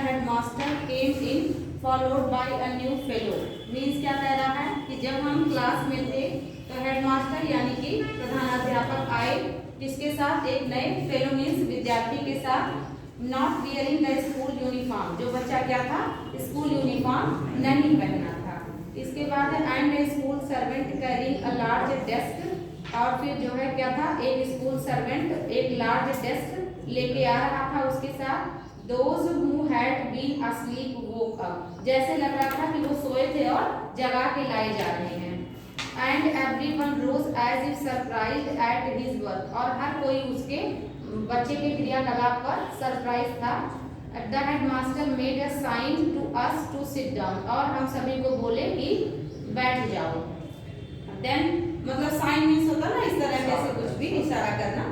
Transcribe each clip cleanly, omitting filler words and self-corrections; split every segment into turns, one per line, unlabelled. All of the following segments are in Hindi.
headmaster came in followed by a new fellow। Means क्या कह रहा है कि जब हम क्लास में थे तो हेडमास्टर यानी कि प्रधानाध्यापक आए, किसके साथ? एक नए फेलो मीन्स विद्यार्थी के साथ। Not wearing the school uniform, जो बच्चा क्या था? स्कूल यूनिफॉर्म नहीं पहना था। इसके बाद and a school servant carrying a large desk, और फिर जो है क्या था? एक स्कूल सर्वेंट एक लार्ज डेस्क लेके आ रहा था उसके साथ। Those who had been asleep woke up, जैसे लग रहा था कि वो सोए थे और जगा के लाए जा रहे हैं। And everyone rose as if surprised at his work, और हर कोई उसके बच्चे के क्रियाकलाप पर सरप्राइज था। The headmaster made a sign to us to sit down, और हम सभी को बोले कि बैठ जाओ। देन मतलब साइन मीन्स होता ना इस तरह से कुछ भी इशारा करना।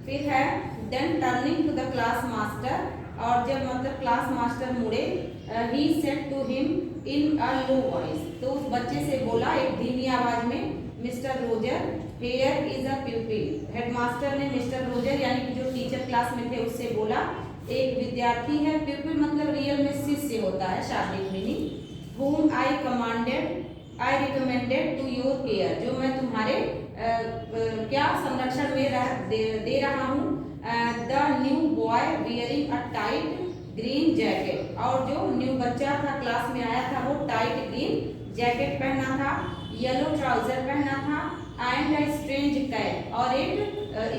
फिर है then turning to the class master, और जब मतलब क्लास मास्टर मुड़े, he said to him in a low voice, तो उस बच्चे से बोला एक धीमी आवाज में, mister Roger here is a pupil. Headmaster ने मिस्टर रोजर यानी कि जो टीचर क्लास में थे उससे बोला एक विद्यार्थी है। प्यूपिल मतलब रियल में शिष्य होता है, शाब्दिक meaning. whom I recommended to your care, जो मैं तुम्हारे क्या संरक्षण में दे रहा हूँ। The new boy wearing a tight green jacket, और जो न्यू बच्चा था क्लास में आया था वो टाइट ग्रीन जैकेट पहना था, येलो ट्राउजर पहना था, एंड अ स्ट्रेंज कैप, और एक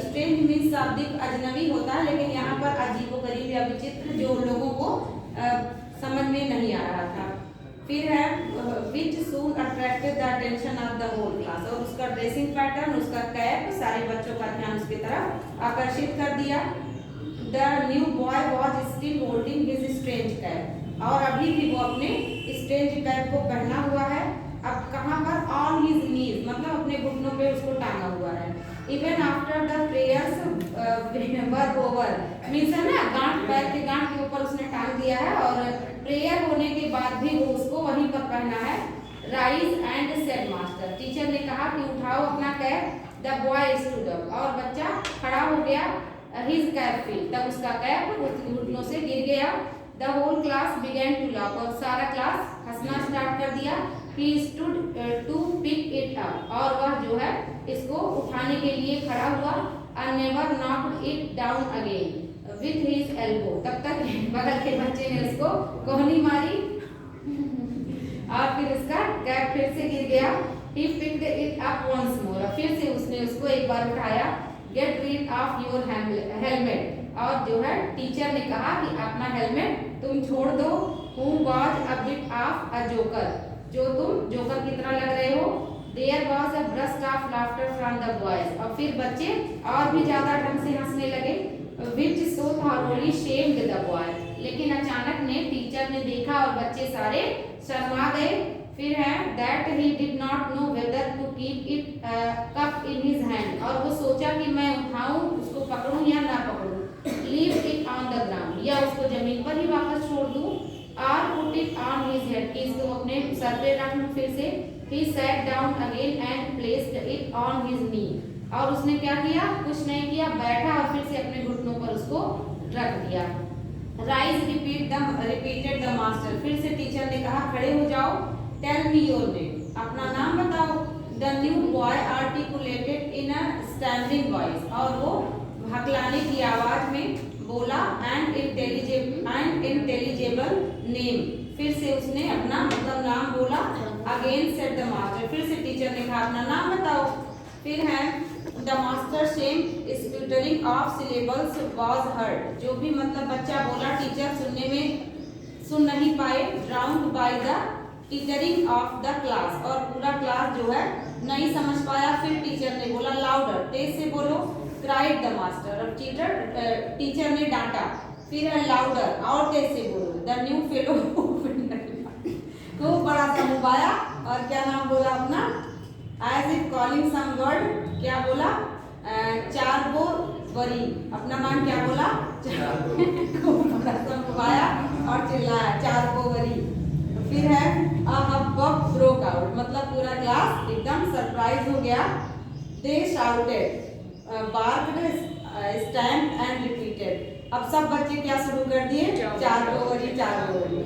स्ट्रेंज मीन्स शाब्दिक अजनबी होता है, लेकिन यहाँ पर अजीबोगरीब या विचित्र, जो लोगों को समझ में नहीं आ रहा था। फिर है which soon attracted the attention of the whole class, और उसका ड्रेसिंग पैटर्न, उसका कैप सारे बच्चों का ध्यान उसकी तरफ आकर्षित कर दिया। The new boy was still holding his strange cap, और अभी भी वो अपने स्ट्रेंज कैप को पहना हुआ है। अब कहाँ पर? ऑन हिज नीज, मतलब अपने घुटनों पे उसको टांगा हुआ है। Even after the prayers were over, means है ना गांठ, पैर के गांठ के ऊपर उसने टांग दिया है, और प्रेयर होने के बाद भी वो उसको वहीं पर पहना है। Rise and said master, teacher ने कहा कि उठाओ अपना cap. The boy stood up, और बच्चा खड़ा हो गया। हिज कैप फील, तब उसका कैप उसके घुटनों से गिर गया। The whole class began to laugh, और सारा क्लास हंसना स्टार्ट कर दिया। He stood to pick it up, और वह जो है इसको उठाने के लिए खड़ा हुआ। and never knocked it down again with his elbow, तब तक बगल के बच्चे ने उसको कोहनी मारी और फिर उसका कैप फिर से गिर गया। He picked it up once more, फिर से उसने उसको एक बार उठाया। Get rid of your helmet, और जो है टीचर ने कहा कि अपना हेलमेट तुम छोड़ दो। Who was a bit of a joker, जो तुम जोकर की तरह लग रहे हो। There was a burst of laughter from the boys, और फिर बच्चे और भी ज्यादा ढंग से हंसने लगे। Which so thoroughly shamed the boy, लेकिन अचानक ने टीचर ने देखा और बच्चे सारे शर्मा गए। फिर है that he did not know whether to keep it cup in his hand, और वो सोचा कि मैं उठाऊं, उसको पकड़ूं या ना पकड़ूं। Leave it on the ground, या उसको जमीन पर ही वापस छोड़ दूं। और put it on his head, कि इसको अपने सर पे रख लूं फिर से। He sat down again and placed it on his knee, और उसने क्या किया? कुछ नहीं किया, बैठा और फिर से अपने घुटनों पर उसको रख दिया। Rise, repeated the master, फिर से टीचर ने कहा खड़े हो जाओ। Tell me your name, अपना नाम बताओ। The new boy articulated in a stammering voice, और वो हकलाने की आवाज में बोला एंड इंटेलिजेबल नेम, फिर से उसने अपना मतलब नाम बोला। अगेन सेड द मास्टर, फिर से टीचर ने कहा अपना नाम बताओ। फिर है the master same sputtering of syllables was heard, जो भी मतलब बच्चा बोला टीचर सुनने में सुन नहीं पाए। Drowned by the tittering of the class, और पूरा क्लास जो है नहीं समझ पाया। फिर टीचर ने बोला लाउडर, तेज से बोलो। क्राइड द मास्टर, और टीचर ने डांटा। फिर है लाउडर, और तेज से बोलो। द न्यू फेलो खूब बड़ा सा मुंह आया और क्या नाम बोला अपना? As if calling some word, क्या बोला? चारबो वरी, अपना नाम क्या बोला? खूब बड़ा सा मुंह आया और चिल्लाया चारबो वरी। फिर है a hubbub broke out, मतलब पूरा क्लास एकदम सरप्राइज हो गया। They shouted, barked, stamped and repeated, अब सब बच्चे क्या शुरू कर दिए, 4 ओवरी 4 ओवरी।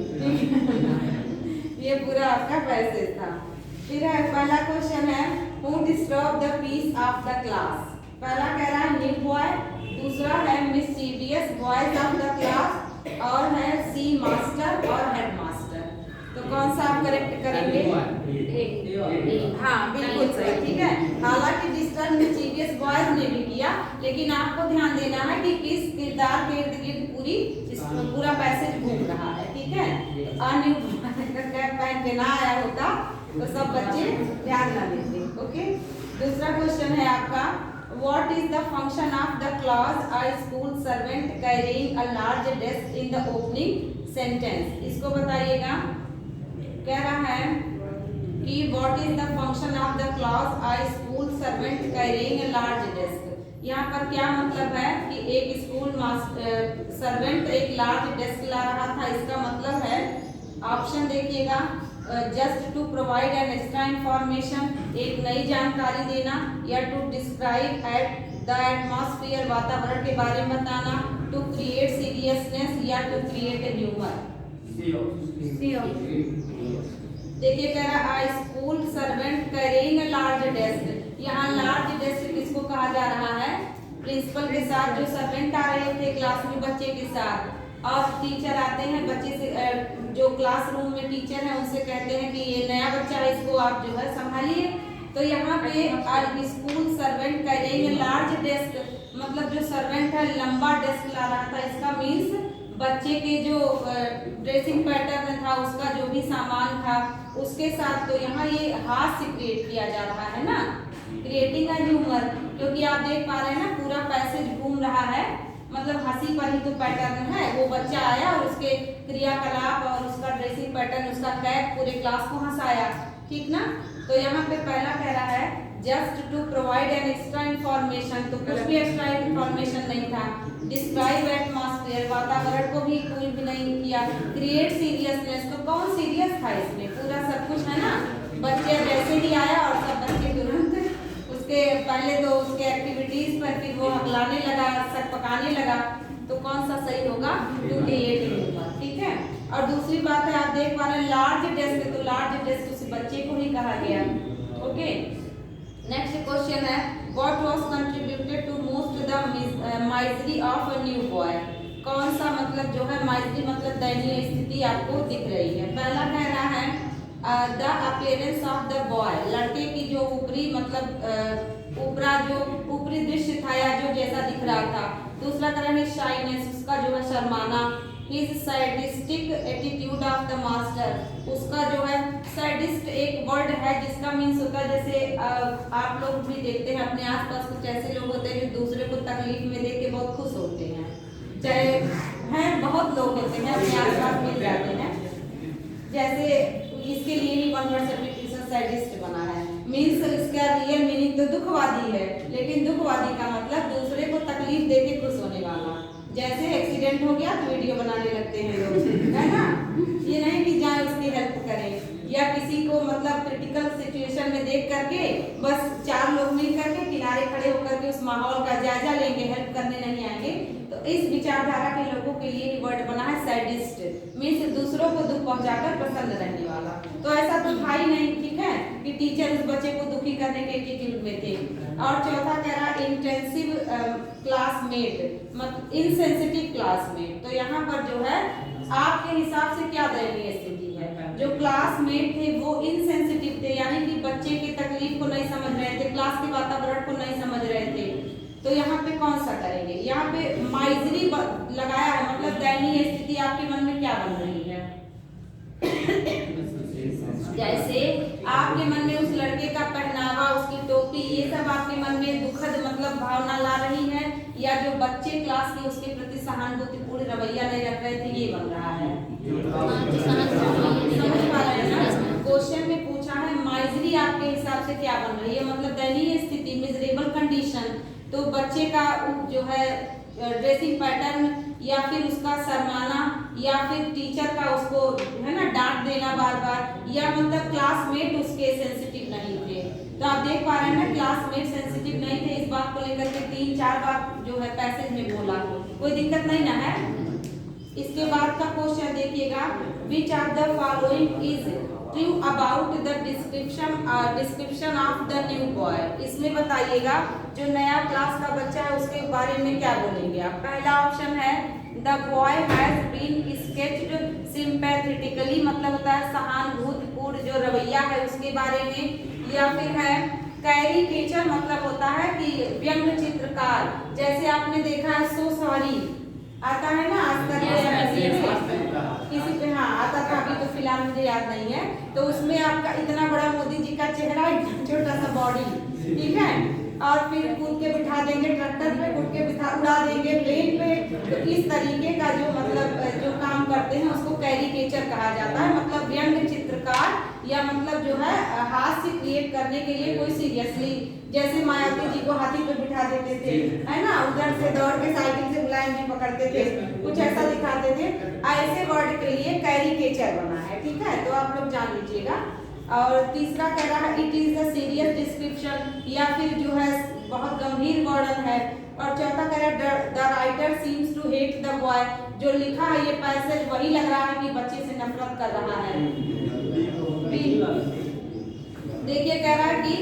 ये पूरा आपका पैसेज था। फिर है पहला क्वेश्चन है who disturb the peace of the class. पहला कह रहा है न्यू बॉय, दूसरा है mischievous boys of the class और है सी मास्टर और हेड मास्टर। तो कौन सा आप करेक्ट करेंगे? हाँ बिल्कुल सही, ठीक है। हालांकि डिस्टर्ब मिस्चीवियस बॉयज ने भी किया, लेकिन आपको ध्यान देना है कि किस किरदार के इर्द गिर्द पूरा पैसेज घूम रहा है, ठीक है। तो अन्यू कैप पहन के ना आया होता तो सब बच्चे ध्यान ना देते। ओके, दूसरा क्वेश्चन है आपका what is the function of the clause a school servant carrying a large desk in the opening sentence. इसको बताइएगा। कह रहा है कि what is the function of the clause a school servant carrying a large desk. यहाँ पर क्या मतलब है कि एक स्कूल सर्वेंट एक लार्ज डेस्क ला रहा था। इसका मतलब है, ऑप्शन देखिएगा, just to provide an extra information, एक नई जानकारी देना, या to describe at the atmosphere, वातावरण के बारे में बताना, टू क्रिएट सीरियसनेस या टू क्रिएट ए ह्यूमर। देखिए कह रहा है school servant carrying a large desk. यहाँ लार्ज डेस्क किसको कहा जा रहा है? प्रिंसिपल के साथ जो सर्वेंट आ रहे थे क्लास में बच्चे के साथ, और टीचर आते हैं बच्चे से, जो क्लासरूम में टीचर है उनसे कहते हैं कि ये नया बच्चा है, इसको आप जो है संभालिए। तो यहाँ पे school servant carrying large desk मतलब जो सर्वेंट है लंबा डेस्क ला रहा था। इसका मीन्स बच्चे के जो ड्रेसिंग पैटर्न था, उसका जो भी सामान था उसके साथ, तो यहाँ ये हास्य क्रिएट किया जा रहा है ना, क्रिएटिंग अ ह्यूमर। क्योंकि आप देख पा रहे हैं ना पूरा पैसेज घूम रहा है, मतलब हंसी पर ही तो पैटर्न है। वो बच्चा आया और उसके क्रियाकलाप और उसका ड्रेसिंग पैटर्न, उसका कैप पूरे क्लास को हंसाया, ठीक ना। तो यहाँ पे पहला कह रहा है just to provide an extra information, तो कुछ भी एक्स्ट्रा इंफॉर्मेशन नहीं था। डिस्क्राइब एटमॉस्फेयर, वातावरण को भी कोई भी नहीं किया। क्रिएट सीरियसनेस, तो कौन सीरियस था इसमें? पूरा सब कुछ है ना। बच्चे जैसे ही आया और सब बच्चे तुरंत उसके पहले तो उसके एक्टिविटीज पर फिर वो हकलाने लगा, सब पकाने लगा। तो कौन सा सही होगा? टू क्रिएट होगा, ठीक है। और दूसरी बात है आप देख पा रहे हैं लार्ज डेस्क, तो लार्ज डेस्क उस बच्चे को ही कहा गया। ओके, नेक्स्ट क्वेश्चन है what was contributed to most the misery of a new boy. कौन सा मतलब जो है माइजरी मतलब दयनीय स्थिति आपको दिख रही है? पहला कह रहा है the appearance of the boy, लड़के की जो ऊपरी मतलब ऊपरा जो ऊपरी दृश्य था या जो जैसा दिख रहा था। दूसरा कह रहा है शाइनेस, उसका जो है शर्माना। His sadistic attitude of the master, उसका जो है सैडिस्ट एक वर्ड है जिसका मीन्स होता है, जैसे आप लोग भी देखते हैं अपने आसपास कुछ ऐसे लोग होते हैं जो दूसरे को तकलीफ में देख के बहुत खुश होते हैं, चाहे हैं बहुत लोग होते हैं अपने आसपास मिल जाते हैं। जैसे इसके लिए ही वन वर्ड सब्स्टिट्यूशन सैडिस्ट बना है। मीन्स इसका रियल मीनिंग तो दुखवादी है, लेकिन दुखवादी का मतलब दूसरे को तकलीफ देके खुश होने वाला। जैसे एक्सीडेंट हो गया तो वीडियो बनाने लगते हैं लोग, है ना। ये नहीं कि जाए उसकी हेल्प करें, या किसी को मतलब क्रिटिकल सिचुएशन में देख करके बस 4 लोग मिल करके किनारे खड़े होकर के उस माहौल का जायजा लेंगे, हेल्प करने नहीं आएंगे। तो इस विचारधारा के लोगों के लिए वर्ड बना है सैडिस्ट, मीन्स दूसरों को दुख पहुंचाकर प्रसन्न रहने वाला। तो ऐसा तो था ही नहीं, ठीक है, कि टीचर उस बच्चे को दुखी करने के एटीट्यूड में थे। और चौथा कह रहा इंटेंसिव क्लासमेट मतलब इनसेंसिटिव क्लासमेट। तो यहाँ पर जो है आपके हिसाब से क्या दयनीय स्थिति है? जो क्लासमेट थे वो इनसेंसिटिव थे, यानी कि बच्चे की तकलीफ को नहीं समझ रहे थे, क्लास के वातावरण को नहीं समझ रहे थे। तो यहाँ पे कौन सा करेंगे? यहाँ पे माइजरी लगाया है, मतलब दयनीय स्थिति आपके मन में क्या बन रही है? जैसे आपके मन में उस लड़के का पहनावा, उसकी टोपी, ये सब आपके मन में दुखद मतलब भावना ला रही है, या जो बच्चे क्लास के उसके प्रति सहानुभूतिपूर्ण रवैया नहीं रख रहे थे, ये बन रहा है। समझ पा रहे हैं ना? क्वेश्चन में पूछा है माइजरी आपके हिसाब से क्या बन रही है, मतलब दयनीय स्थिति, मिजरेबल कंडीशन। तो बच्चे का जो है ड्रेसिंग पैटर्न, या फिर उसका शर्माना, या फिर टीचर का उसको है ना डांट देना बार बार, या मतलब क्लासमेट उसके सेंसिटिव नहीं थे। तो आप देख पा रहे हैं ना क्लासमेट सेंसिटिव नहीं थे, इस बात को लेकर के 3-4 बार जो है पैसेज में बोला। कोई दिक्कत नहीं ना है। इसके बाद का क्वेश्चन देखिएगा, which are the following is true about the description of the new boy. इसमें बताइएगा जो नया क्लास का बच्चा है उसके बारे में क्या बोलेंगे आप। पहला ऑप्शन है the boy has been sketched sympathetically, मतलब होता है सहानुभूतिपूर्ण जो रवैया है उसके बारे में। या फिर है कैरिकेचर, मतलब होता है कि व्यंग चित्रकार, जैसे आपने देखा है सो सॉरी आता है ना आज तक किसी पे, हाँ आता था, अभी तो फिलहाल मुझे याद नहीं है। तो उसमें आपका इतना बड़ा मोदी जी का चेहरा, छोटा सा बॉडी, ठीक है, और फिर कूद के बिठा देंगे ट्रैक्टर पे, कूद के बिठा उड़ा देंगे प्लेन पे। तो इस तरीके का जो मतलब जो काम करते हैं उसको कैरिकेचर कहा जाता है, मतलब व्यंग चित्रकार, या मतलब जो है हास्य क्रिएट करने के लिए कोई सीरियसली, जैसे मायावती जी को हाथी पे बिठा देते थे, है ना, उधर से दौड़ के साइकिल से मुलायम जी पकड़ते थे, कुछ ऐसा दिखाते थे। ऐसे वर्ड के लिए कैरिकेचर बना है, ठीक है, तो आप लोग जान लीजिएगा। और तीसरा कह रहा है it is the serious description, या फिर जो है बहुत गंभीर वर्णन है। और चौथा कह रहा है the writer seems to hate the boy, जो लिखा है ये पैसेज वही लग रहा है कि बच्चे से नफरत कर रहा है। देखिए कह रहा है कि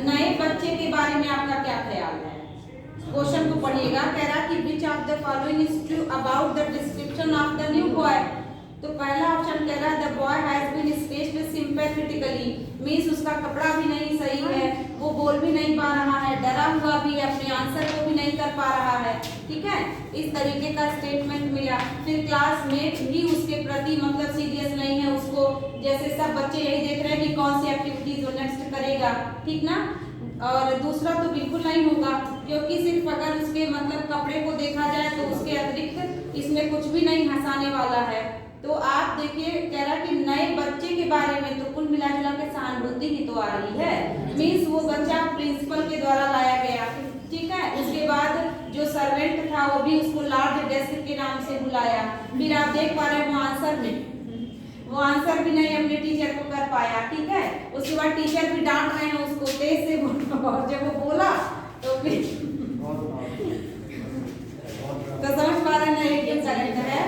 नए बच्चे के बारे में आपका क्या ख्याल है। क्वेश्चन को पढ़िएगा, कह रहा है कि which of the following is true about the description of the new boy. तो पहला ऑप्शन कह रहा है the boy has been sketched sympathetically, means उसका कपड़ा भी नहीं सही है, वो बोल भी नहीं पा रहा है, डरा हुआ भी अपने आंसर को भी नहीं कर पा रहा है, ठीक है, इस तरीके का स्टेटमेंट मिला। फिर क्लासमेट भी उसके प्रति मतलब सीरियस नहीं है, उसको जैसे सब बच्चे यही देख रहे हैं कि कौन सी एक्टिविटीज वो नेक्स्ट करेगा, ठीक ना। और दूसरा तो बिल्कुल नहीं होगा, क्योंकि सिर्फ अगर उसके मतलब कपड़े को देखा जाए तो उसके अतिरिक्त इसमें कुछ भी नहीं हंसाने वाला है। तो आप देखिए कह रहा कि नए बच्चे के बारे में तो कुल मिलाजुला के सहानुभूति ही तो आ रही है, मीन्स वो बच्चा प्रिंसिपल के द्वारा लाया गया, ठीक है। उसके बाद जो सर्वेंट था वो भी उसको लार्ज डेस्क के नाम से बुलाया। फिर आप देख पा रहे हैं वो आंसर भी नहीं अपने टीचर को कर पाया, ठीक है। उसके बाद टीचर भी डांट रहे हैं उसको तेज से, और जब वो बोला तो फिर तो समझ पा रहे हैं एकदम करेक्ट है।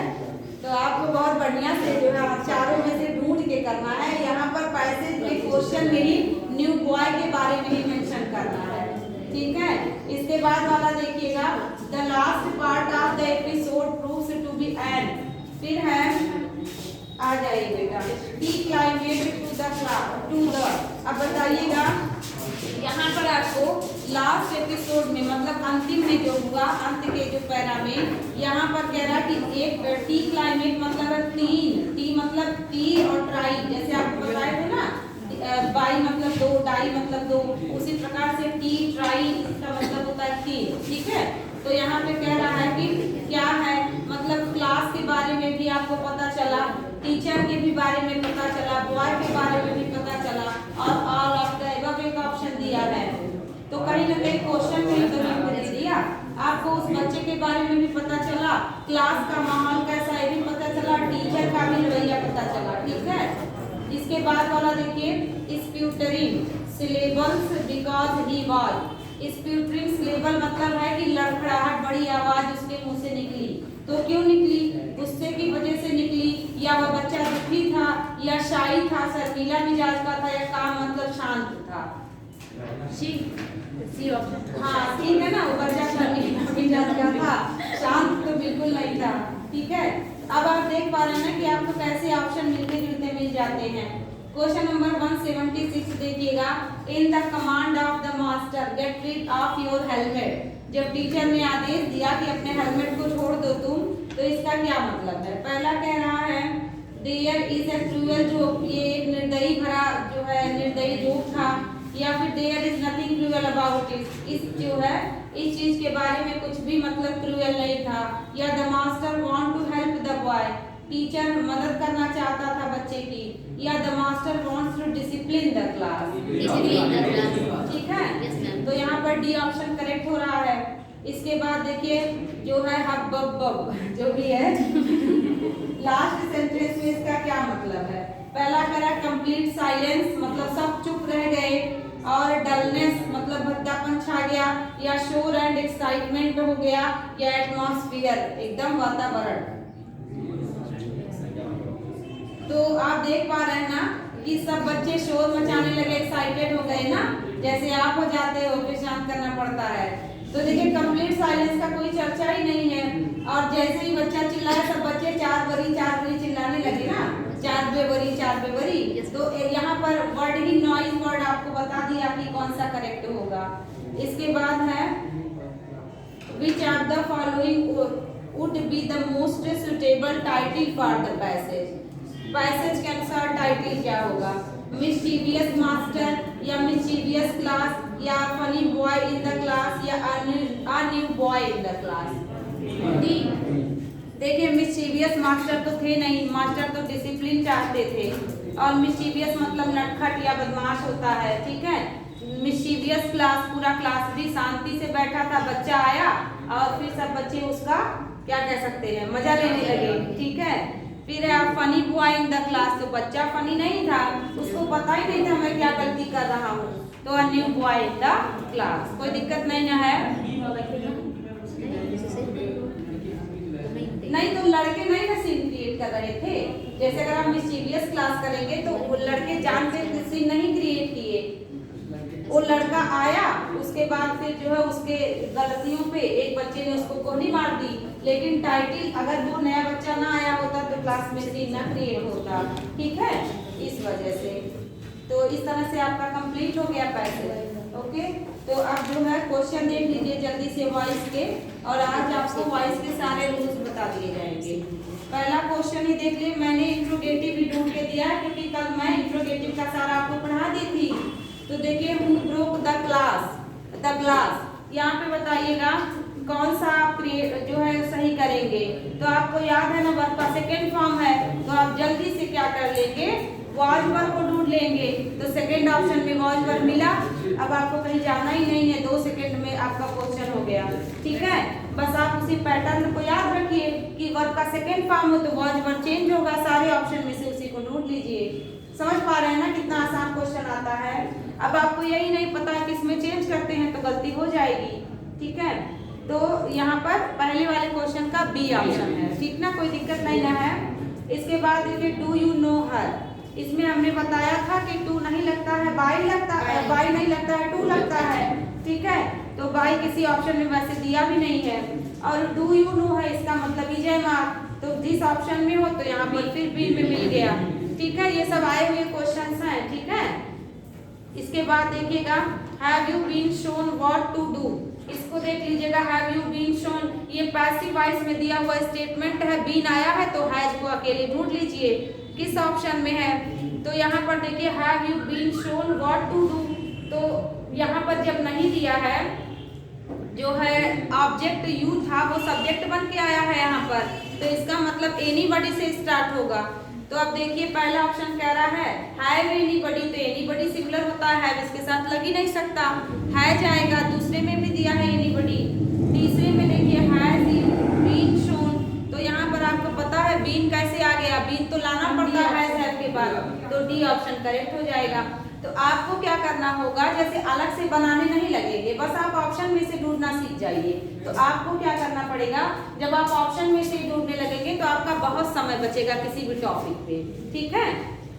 तो आपको बहुत बढ़िया से जो है चारों में से ढूंढ के करना है। यहाँ पर पैसेज में क्वेश्चन में ही न्यू बॉय के बारे में ही मेंशन करना है, ठीक है। इसके बाद वाला देखिएगा, the last part of the episode proves to be end. फिर है आ जाइए बेटा, टी क्लाइमेट टू द। अब बताइएगा यहाँ पर आपको लास्ट एपिसोड में मतलब अंतिम में जो हुआ, अंत के जो पैरा में यहाँ पर कह रहा कि एक टी क्लाइमेट मतलब तीन, टी मतलब टी और ट्राई, जैसे आपको बताए थे ना, बाई मतलब दो, डाई मतलब दो, उसी प्रकार से टी ट्राई इसका मतलब होता है तीन, ठीक है। तो यहाँ पे कह रहा है कि क्या है, मतलब क्लास के बारे में भी आपको पता चला, टीचर के भी बारे में पता चला, बॉय के बारे में भी पता चला, और ऑल ऑफ द एबव एक ऑप्शन दिया है। तो कहीं ना कहीं क्वेश्चन में तो दे दिया आपको, उस बच्चे के बारे में भी पता चला, क्लास का माहौल कैसा है भी पता चला, टीचर का भी रवैया पता चला, ठीक है। इसके बाद वाला देखिए, sputtering syllables because he was. Sputtering syllable मतलब है कि लड़खड़ाहट, बड़ी आवाज उसके मुंह से निकली। तो क्यों निकली, गुस्से की वजह से निकली, या वह बच्चा दुखी था, या शाई था, शर्मीला मिजाज का था, या काम मतलब शांत था। सी ऑप्शन, हाँ ठीक है ना, वो बच्चा शर्मीला मिजाज का था, शांत तो बिल्कुल नहीं था, ठीक है। अब आप देख पा रहे हैं ना कि आपको कैसे ऑप्शन मिलते जुलते मिल जाते हैं। क्वेश्चन नंबर 176 देखिएगा, in the command of the master get rid of your helmet. जब टीचर ने आदेश दिया कि अपने हेलमेट को छोड़ दो तुम, तो इसका क्या मतलब है। पहला कह रहा है there is a cruel joke, ये एक निर्दयी भरा जो है निर्दयी जोक था, या फिर there is nothing cruel about it, इस जो है इस चीज के बारे में कुछ भी मतलब क्रूअल नहीं था, या the master want to help the boy, teacher मदद करना चाहता था बच्चे की, या the master wants to discipline the class, ठीक है। तो यहाँ पर डी ऑप्शन करेक्ट हो रहा है। इसके बाद देखिए जो है हब बब बब जो भी है लास्ट सेंटेंस में इसका क्या मतलब है। पहला कह रहा है कंप्लीट साइलेंस, मतलब सब चुप रह गए, और डलनेस मतलब भद्दापन छा आ गया, या शोर एंड एक्साइटमेंट हो गया, या एटमॉस्फेयर एकदम वातावरण। तो आप देख पा रहे हैं ना कि सब बच्चे शोर मचाने लगे, एक्साइटेड हो गए ना, जैसे आप हो जाते हो फिर शांत करना पड़ता है। तो देखिए कंप्लीट साइलेंस का कोई चर्चा ही नहीं है, और जैसे ही बच्चा चिल्लाए सब बच्चे चार बरी चिल्लाने लगे ना, चार बेवरी। तो यहाँ पर वर्ड ही नॉइज वर्ड आपको बता दिया कि कौन सा करेक्ट होगा। इसके बाद है which are the following would be the most suitable title for the passage. Passage के अनुसार टाइटल क्या होगा? मिस्चीवियस मास्टर, या मिस्चीवियस क्लास, या funny boy in the class, या a new boy in the class. देखिए मिस्चीवियस मास्टर तो थे नहीं, मास्टर तो डिसिप्लिन चाहते थे, और मिस्चीवियस मतलब नटखट या बदमाश होता है, ठीक है। मिस्चीवियस क्लास, पूरा क्लास भी शांति से बैठा था, बच्चा आया और फिर सब बच्चे उसका क्या कह सकते हैं, मजा लेने लगे, ठीक है। फिर funny boy in the class, तो बच्चा फनी नहीं था, उसको पता ही नहीं था मैं क्या गलती कर रहा हूँ, तो अ new boy in the class. कोई दिक्कत नहीं ना है? नहीं, तो लड़के नहीं ना सीन क्रिएट कर रहे थे। जैसे अगर हम मिस्चीवियस क्लास करेंगे तो वो लड़के जान के सीन नहीं क्रिएट किए, वो लड़का आया, उसके बाद फिर जो है उसके गलतियों पे एक बच्चे ने उसको कोहनी मार दी, लेकिन टाइटल अगर वो नया बच्चा ना आया होता तो क्लास में सीन ना क्रिएट होता, ठीक है, इस वजह से। तो इस तरह से आपका कंप्लीट हो गया पैसेज। ओके, तो अब जो है क्वेश्चन देख लीजिए जल्दी से वॉइस के, और आज आपको वॉइस के सारे रूल्स बता दिए जाएंगे। पहला क्वेश्चन ही देख लिए, मैंने इंट्रोगेटिव भी ढूंढ के दिया है क्योंकि कल मैं इंट्रोगेटिव का सारा आपको पढ़ा दी थी। तो देखिए हु ब्रोक द ग्लास, यहाँ पे बताइएगा कौन सा आप जो है सही करेंगे। तो आपको याद है ना वर्ब का सेकेंड फॉर्म है, तो आप जल्दी से क्या कर लेंगे, वॉज वर्ब को ढूंढ लेंगे। तो सेकेंड ऑप्शन में वॉज वर्ब मिला, अब आपको कहीं जाना ही नहीं है, 2 सेकेंड में आपका क्वेश्चन हो गया, ठीक है। बस आप उसी पैटर्न को याद रखिए कि वर्ब का सेकेंड फॉर्म हो तो वॉज वर्ब चेंज होगा, सारे ऑप्शन में से उसी को ढूंढ लीजिए। समझ पा रहे हैं ना कितना आसान क्वेश्चन आता है। अब आपको यही नहीं पता है कि इसमें चेंज करते हैं तो गलती हो जाएगी, ठीक है। तो यहाँ पर पहले वाले क्वेश्चन का बी ऑप्शन है, ठीक ना, कोई दिक्कत नहीं ना है। इसके बाद देखिए डू यू नो हर, इसमें हमने बताया था कि टू नहीं लगता है, बाई लगता है, बाई नहीं लगता है, टू लगता है, ठीक है। तो बाई किसी ऑप्शन में वैसे दिया भी नहीं है, और डू यू नो है, इसका मतलब विजय मार्क, तो जिस ऑप्शन में हो तो यहाँ पर फिर बी में मिल गया, ठीक है। ये सब आए हुए क्वेश्चंस हैं, ठीक है। इसके बाद देखिएगा have you been shown what to do, इसको देख लीजिएगा, हैव यू बीन शोन, ये पैसिव वॉइस में दिया हुआ स्टेटमेंट है, बीन आया है तो हैज को अकेले ढूंढ लीजिए किस ऑप्शन में है। तो यहाँ पर देखिए have you been shown what to do, तो यहाँ पर जब नहीं दिया है, जो है ऑब्जेक्ट यू था वो सब्जेक्ट बन के आया है यहाँ पर, तो इसका मतलब एनीबॉडी से स्टार्ट होगा। तो अब देखिए पहला ऑप्शन कह रहा है हैव एनीबॉडी, तो एनीबॉडी सिंगुलर होता है, हैव इसके साथ लग ही नहीं सकता, है जाएगा। दूसरे में भी दिया है एनीबॉडी, तीसरे में देखिए हैज बीन शोन, तो यहाँ पर आपको पता है बीन कैसे आ गया, बीन तो लाना पड़ता है हैव के बाद, तो डी ऑप्शन करेक्ट हो जाएगा। तो आपको क्या करना होगा, जैसे अलग से बनाने नहीं लगेंगे, बस आप ऑप्शन में से ढूंढना सीख जाइए। तो आपको क्या करना पड़ेगा, जब आप ऑप्शन में से ढूंढने लगेंगे तो आपका बहुत समय बचेगा किसी भी टॉपिक पे, ठीक है।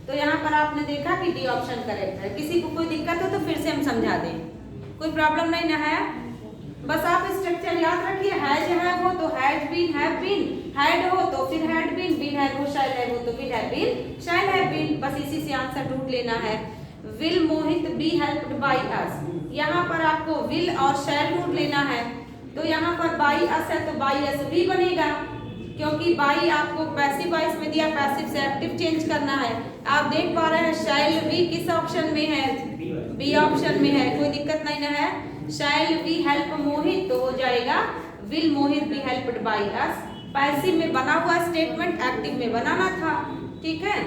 तो यहाँ पर आपने देखा कि डी ऑप्शन करेक्ट है। किसी को कोई दिक्कत हो तो फिर से हम समझा दें, कोई प्रॉब्लम नहीं ना है। बस आप स्ट्रक्चर याद रखिए, हैज है वो तो has been, have been, had हो तो फिर हैड बीन, बीन है वो, शैल है वो तो will have been, shall have been, बस इसी से आंसर ढूंढ लेना है। Will Mohit be helped by us, यहाँ पर आपको विल और शैल ढूंढ लेना है। तो यहाँ पर बाय अस है तो बाय अस भी बनेगा, क्योंकि बाय आपको पैसिव वॉइस में दिया, पैसिव से एक्टिव चेंज करना है। आप देख पा रहे हैं शैल भी किस ऑप्शन में है, बी ऑप्शन में है, कोई दिक्कत नहीं ना है। शैल बी हेल्प मोहित तो हो जाएगा will Mohit be helped by us, passive में बना हुआ स्टेटमेंट एक्टिव में बनाना था, ठीक है।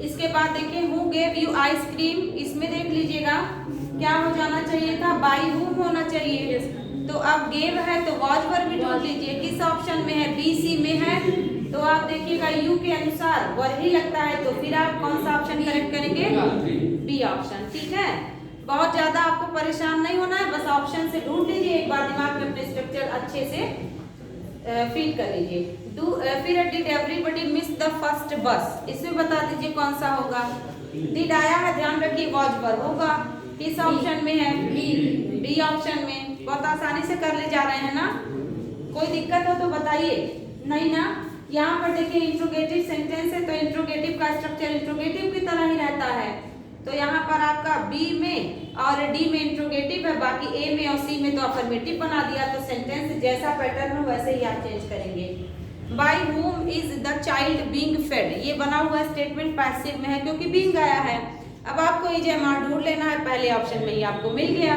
इसके बाद देखिए हु गेव यू आइसक्रीम, इसमें देख लीजिएगा क्या हो जाना चाहिए था, बाई हुम होना चाहिए। तो अब गेव है तो वॉज वर्ब भी ढूंढ लीजिए किस ऑप्शन में है, बी सी में है, तो आप देखिएगा यू के अनुसार वर्ब ही लगता है, तो फिर आप कौन सा ऑप्शन करेक्ट करेंगे, बी ऑप्शन, ठीक है। बहुत ज्यादा आपको परेशान नहीं होना है, बस ऑप्शन से ढूंढ लीजिए, एक बार दिमाग में अपने स्ट्रक्चर अच्छे से फीड कर लीजिए। फिर did everybody miss the first बस, इसमें बता दीजिए कौन सा होगा। डिड आया है, ध्यान रखिए वॉज वर्ब होगा, किस ऑप्शन में है, बी ऑप्शन में। बहुत आसानी से कर ले जा रहे हैं ना, कोई दिक्कत हो तो बताइए, नहीं ना। यहाँ पर देखिए इंट्रोगेटिव सेंटेंस है, तो इंट्रोगेटिव का स्ट्रक्चर इंट्रोगेटिव की तरह ही रहता है, तो यहाँ पर आपका बी में और डी में इंट्रोगेटिव है, बाकी ए में और सी में तो अफर्मेटिव बना दिया, तो सेंटेंस जैसा पैटर्न हो वैसे ही आप चेंज करेंगे। By whom is the child being fed, ये बना हुआ स्टेटमेंट पैसिव में है क्योंकि बीइंग आया है। अब आपको EJMR ढूंढ लेना है, पहले ऑप्शन में ही आपको मिल गया,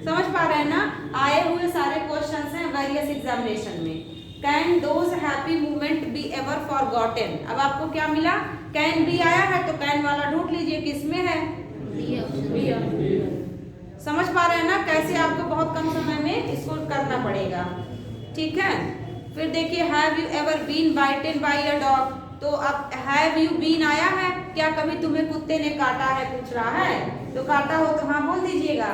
समझ पा रहे हैं ना। आए हुए सारे क्वेश्चंस हैं वेरियस एग्जामिनेशन में। Can those happy moment be ever forgotten, अब आपको क्या मिला, कैन बी आया है तो कैन वाला ढूंढ लीजिए किसमें है, बी। समझ पा रहे हैं ना कैसे आपको बहुत कम समय में इसको करना पड़ेगा, ठीक है। फिर देखिए have you ever been bitten by a dog, तो अब हैव यू बीन आया है, क्या कभी तुम्हें कुत्ते ने काटा है, पूछ रहा है, तो काटा हो तो हाँ बोल दीजिएगा,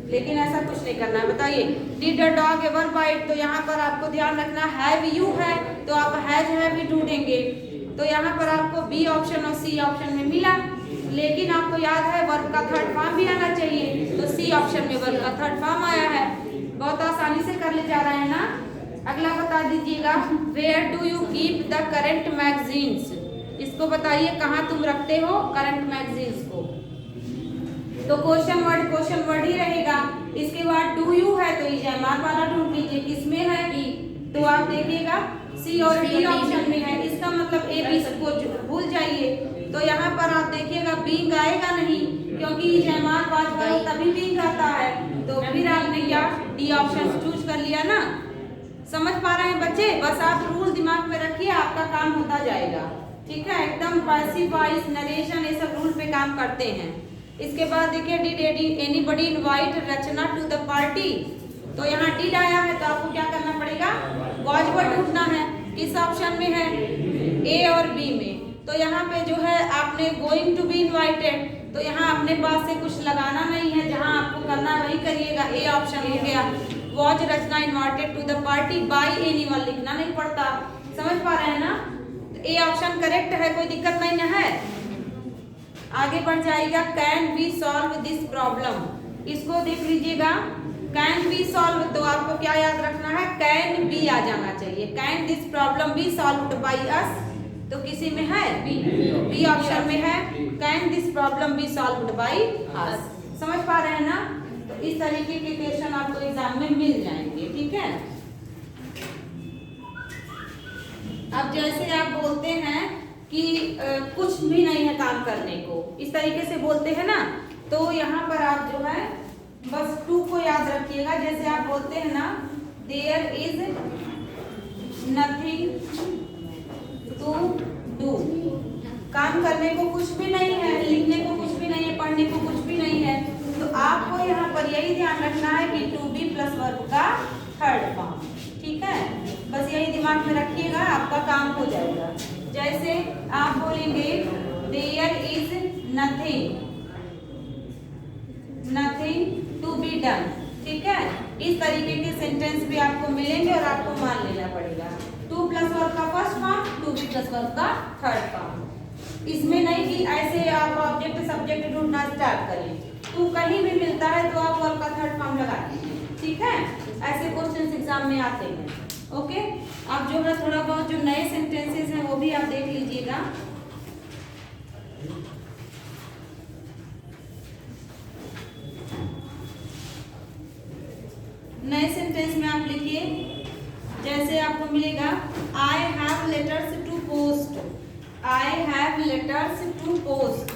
लेकिन ऐसा कुछ नहीं करना है। बताइए did a dog ever bite, तो यहाँ पर आपको ध्यान रखना हैव यू है तो आप हैज हैव ही ढूंढेंगे, तो यहाँ पर आपको बी ऑप्शन और सी ऑप्शन में मिला, लेकिन आपको याद है वर्ब का थर्ड फॉर्म भी आना चाहिए, तो सी ऑप्शन में वर्ब का थर्ड फॉर्म आया है। बहुत आसानी से कर ले जा रहे हैं ना। अगला बता दीजिएगा where do you keep the current magazines, इसको बताइए कहाँ तुम रखते हो करंट मैगजीन्स को, तो क्वेश्चन वर्ड ही रहेगा। इसके बाद डू यू है तो EJMR वाला ढूंढ लीजिए किसमें है, तो आप देखिएगा सी और डी ऑप्शन में है, इसका मतलब ए बी को भूल जाइए, तो यहाँ पर आप देखिएगा बीइंग आएगा नहीं क्योंकि EJMR वाज वर्ब तभी बीइंग आता है, तो फिर आपने क्या डी ऑप्शन चूज कर लिया ना। समझ पा रहे हैं बच्चे, बस आप रूल दिमाग में रखिए, आपका काम होता जाएगा, ठीक है। एकदम पैसिव वॉइस नरेशन ये सब रूल पे काम करते हैं। इसके बाद देखिए did anybody invite Rachna to the party, तो यहाँ डिड आया है तो आपको क्या करना पड़ेगा, वॉज वर्ड ढूंढना है, किस ऑप्शन में है, ए और बी में। तो यहाँ पे जो है आपने गोइंग टू बी इनवाइटेड, तो यहाँ अपने पास से कुछ लगाना नहीं है, जहाँ आपको करना वही करिएगा, ए ऑप्शन हो गया। Was Rachna invited to the party by anyone लिखना नहीं पड़ता, समझ पा रहे हैं ना। तो ए ऑप्शन करेक्ट है, कोई दिक्कत नहीं है। आगे बढ़ जाएगा can we solve this problem, इसको देख लीजिएगा कैन बी सॉल्व, तो आपको क्या याद रखना है, कैन बी आ जाना चाहिए। Can this problem B solved by us, तो किसी में है बी ऑप्शन में है, can this problem B solved by us. समझ पा रहे हैं ना। तो इस तरीके के क्वेश्चन आपको एग्जाम में मिल जाएंगे, ठीक है। अब जैसे आप बोलते हैं कि कुछ भी नहीं है काम करने को, इस तरीके से बोलते हैं ना, तो यहाँ पर आप जो है बस टू को याद रखिएगा। जैसे आप बोलते हैं ना there is nothing to do, काम करने को कुछ भी नहीं है, लिखने को कुछ भी नहीं है, पढ़ने को कुछ भी नहीं है, तो आपको यहाँ पर यही ध्यान रखना है कि टू बी प्लस वर्ब का थर्ड फॉर्म, ठीक है। बस यही दिमाग में रखिएगा, आपका काम हो जाएगा। जैसे आप बोलेंगे there is nothing to be done, ठीक है। इस तरीके के सेंटेंस भी आपको मिलेंगे और आपको मान लेना पड़ेगा। टू प्लस वर्ब का first form, to be plus verb का थर्ड फॉर्म। इसमें नहीं कि ऐसे आप ऑब्जेक्ट सब्जेक्ट ढूंढना स्टार्ट करें, टू कहीं भी मिलता है तो आप वर्ब का थर्ड फॉर्म लगा दीजिए, ठीक है। ऐसे क्वेश्चन एग्जाम में आते हैं, ओके। अब जो है थोड़ा बहुत जो नए सेंटेंसेस हैं वो भी आप देख लीजिएगा। नए सेंटेंस में आप लिखिए, जैसे आपको मिलेगा I have letters to post, I have letters to post.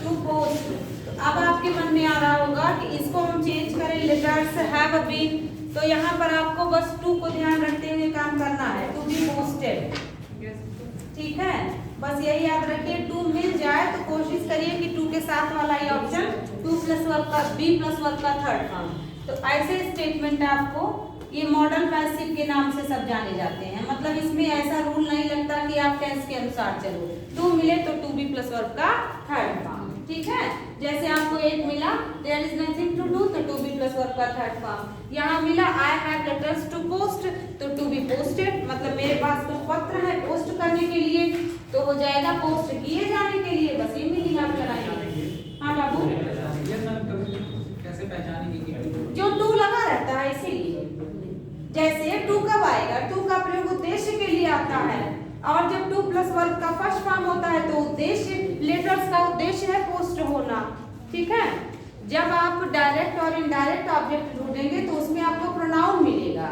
To post, तो अब आपके मन में आ रहा होगा कि इसको हम चेंज करें लेटर्स हैव बीन, तो यहाँ पर आपको बस टू को ध्यान रखते हुए काम करना है, टू बी पोस्टेड, ठीक है। बस यही याद रखिए, टू मिल जाए तो कोशिश करिए कि टू के साथ वाला ये ऑप्शन टू प्लस वर्ब का बी प्लस वर्ब का थर्ड फॉर्म, तो ऐसे स्टेटमेंट आपको ये मॉडल पैसिव के नाम से सब जाने जाते हैं। मतलब इसमें ऐसा रूल नहीं लगता कि आप टेंस के अनुसार चलो, टू मिले तो टू बी प्लस वर्ब का थर्ड फॉर्म। ठीक है, जैसे आपको एक मिला there is nothing to do तो टू बी प्लस वर्ब का थर्ड फॉर्म। यहाँ मिला I have letters to post तो टू बी पोस्टेड, मतलब मेरे पास कुछ पत्र है पोस्ट करने के लिए, तो हो जाएगा पोस्ट किए जाने के लिए। बस ये मीनिंग आप लगाएंगे। हाँ बाबू,
कैसे पहचानेंगे
जो टू लगा रहता है इसीलिए। जैसे टू कब आएगा, टू का प्रयोग उद्देश्य के लिए आता है, और जब टू प्लस वर्ब का फर्स्ट फॉर्म होता है तो उद्देश्य, लेटर्स का उद्देश्य है पोस्ट होना। ठीक है, जब आप डायरेक्ट और इनडायरेक्ट ऑब्जेक्ट ढूंढेंगे तो उसमें आपको प्रोनाउन मिलेगा।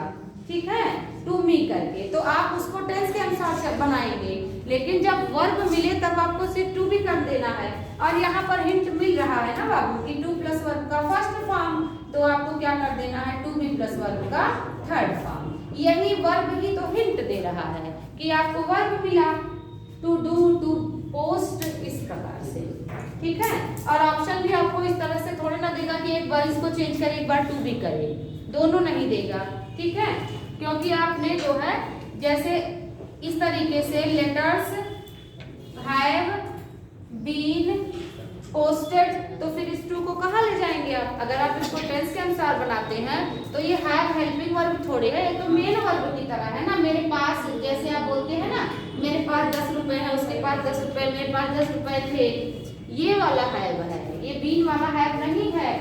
ठीक है, टू मी करके, तो आप उसको टेंस के अनुसार से बनाएंगे। लेकिन जब वर्ब मिले तब आपको सिर्फ टू भी कर देना है। और यहाँ पर हिंट मिल रहा है ना बाबू कि टू प्लस वर्ब का फर्स्ट फॉर्म, तो आपको क्या कर देना है, टू बी प्लस वर्ब का थर्ड फॉर्म। यही वर्ब ही तो हिंट दे रहा है कि आपको वर्ब मिला टू डू, टू पोस्ट, इस प्रकार से। ठीक है, और ऑप्शन भी आपको इस तरह से थोड़े ना देगा कि एक बार इसको चेंज करे एक बार टू भी करे, दोनों नहीं देगा। ठीक है, क्योंकि आपने जो है जैसे इस तरीके से लेटर्स हैव बीन पोस्टेड, तो फिर इस टू को कहाँ ले जाएंगे आप? अगर आप इसको टेंस के अनुसार बनाते हैं तो ये हैव हेल्पिंग वर्ब थोड़े है, ये तो मेन वर्ब की तरह है ना। मेरे पास, जैसे आप बोलते हैं ना मेरे पास 10 रुपए है, उसके पास 10 रुपए, मेरे पास 10 रुपए थे, ये वाला हैव है, ये बीन वाला हैव नहीं है।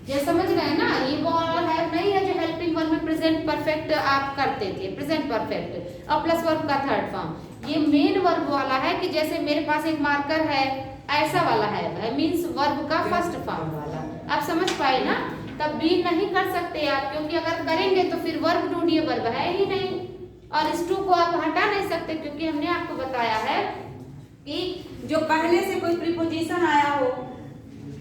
ये समझ गए ना, ये वो वाला हैव नहीं है जो हेल्पिंग वर्ब में प्रेजेंट परफेक्ट आप करते थे, प्रेजेंट परफेक्ट और प्लस वर्ब का थर्ड फॉर्म। ये मेन वर्ब वाला है कि जैसे मेरे पास एक मार्कर है, ऐसा वाला है, मीन्स वर्ब का फर्स्ट फॉर्म वाला। आप समझ पाए ना? तब बीन नहीं कर सकते आप, क्योंकि अगर करेंगे तो फिर वर्ब ढूंढिए, वर्ब है ही नहीं। और इस टू को आप हटा नहीं सकते, क्योंकि हमने आपको बताया है कि जो पहले से कोई प्रीपोजिशन आया हो,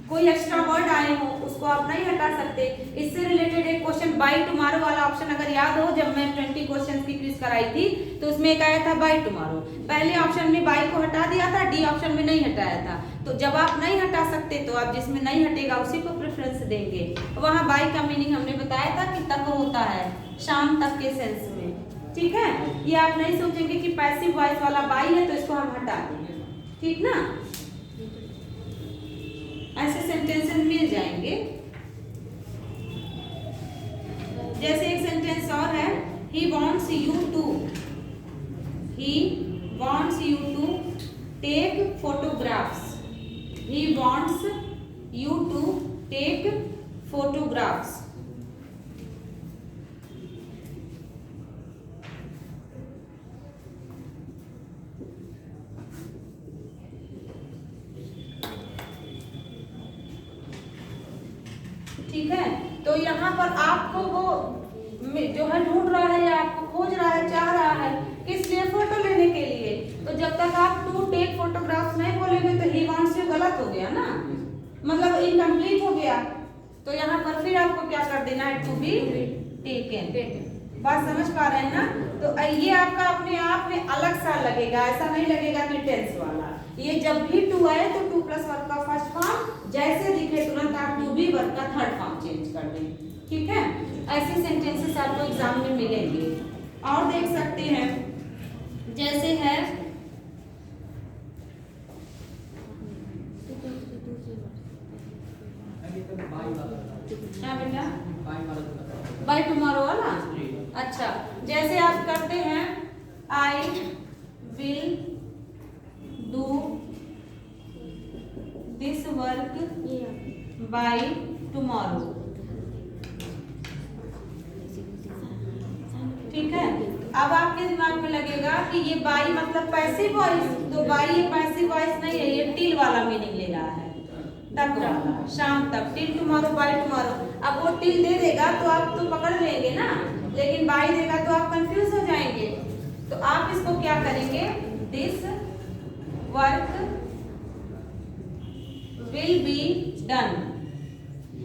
कोई एक्स्ट्रा वर्ड आए हो, उसको आप नहीं हटा सकते। इससे रिलेटेड एक क्वेश्चन बाय टुमारो वाला ऑप्शन अगर याद हो, जब मैं 20 क्वेश्चन की क्विज कराई थी तो उसमें एक आया था बाय टुमारो। पहले ऑप्शन में बाय को हटा दिया था, डी ऑप्शन में नहीं हटाया था। तो जब आप नहीं हटा सकते तो आप जिसमें नहीं हटेगा उसी को प्रेफरेंस देंगे। वहाँ बाय का मीनिंग हमने बताया था कि तक होता है, शाम तक के सेंस में। ठीक है, ये आप नहीं सोचेंगे कि पैसिव वॉइस वाला बाय है तो इसको हम हटा देंगे। ठीक ना, ऐसे सेंटेंसेस मिल जाएंगे। जैसे एक सेंटेंस और है, he wants you to take photographs. He wants you to take photographs. ठीक है, तो यहाँ पर आपको वो जो है ढूंढ रहा है या आपको खोज रहा है, चाह रहा है, किस लिए? फोटो लेने के लिए। तो जब तक आप टू टेक फोटोग्राफ्स नहीं बोलेंगे तो ही वांट्स यू गलत हो गया ना, मतलब इनकम्प्लीट हो गया। तो यहाँ पर फिर आपको क्या कर देना है, टू बी टेकन। बात समझ पा रहे हैं ना? तो ये आपका अपने आप में अलग सा लगेगा, ऐसा नहीं लगेगा कि टेंस वाला। ये जब भी टू आए तो टू प्लस वर्ब का फर्स्ट फॉर्म जैसे दिखे तुरंत आप टू बी वर्ब का थर्ड फॉर्म चेंज कर दें। ठीक है, ऐसे सेंटेंसेस आपको एग्जाम में मिलेंगे। और देख सकते हैं, जैसे है क्या बेटा, बाय टुमारो वाला। अच्छा, जैसे आप करते हैं I will do this work by tomorrow. ठीक है, अब आपके दिमाग में लगेगा कि ये बाय मतलब पैसिव वॉइस, तो बाय ये पैसिव वॉइस नहीं है, ये टिल वाला मीनिंग ले रहा है, तक वाला, शाम तक, टिल टुमारो बाय टुमारो। अब वो टिल दे देगा तो आप तो पकड़ लेंगे ना, लेकिन बाय देगा तो आप कंफ्यूज हो जाएंगे। तो आप इसको क्या करेंगे, this work will be done,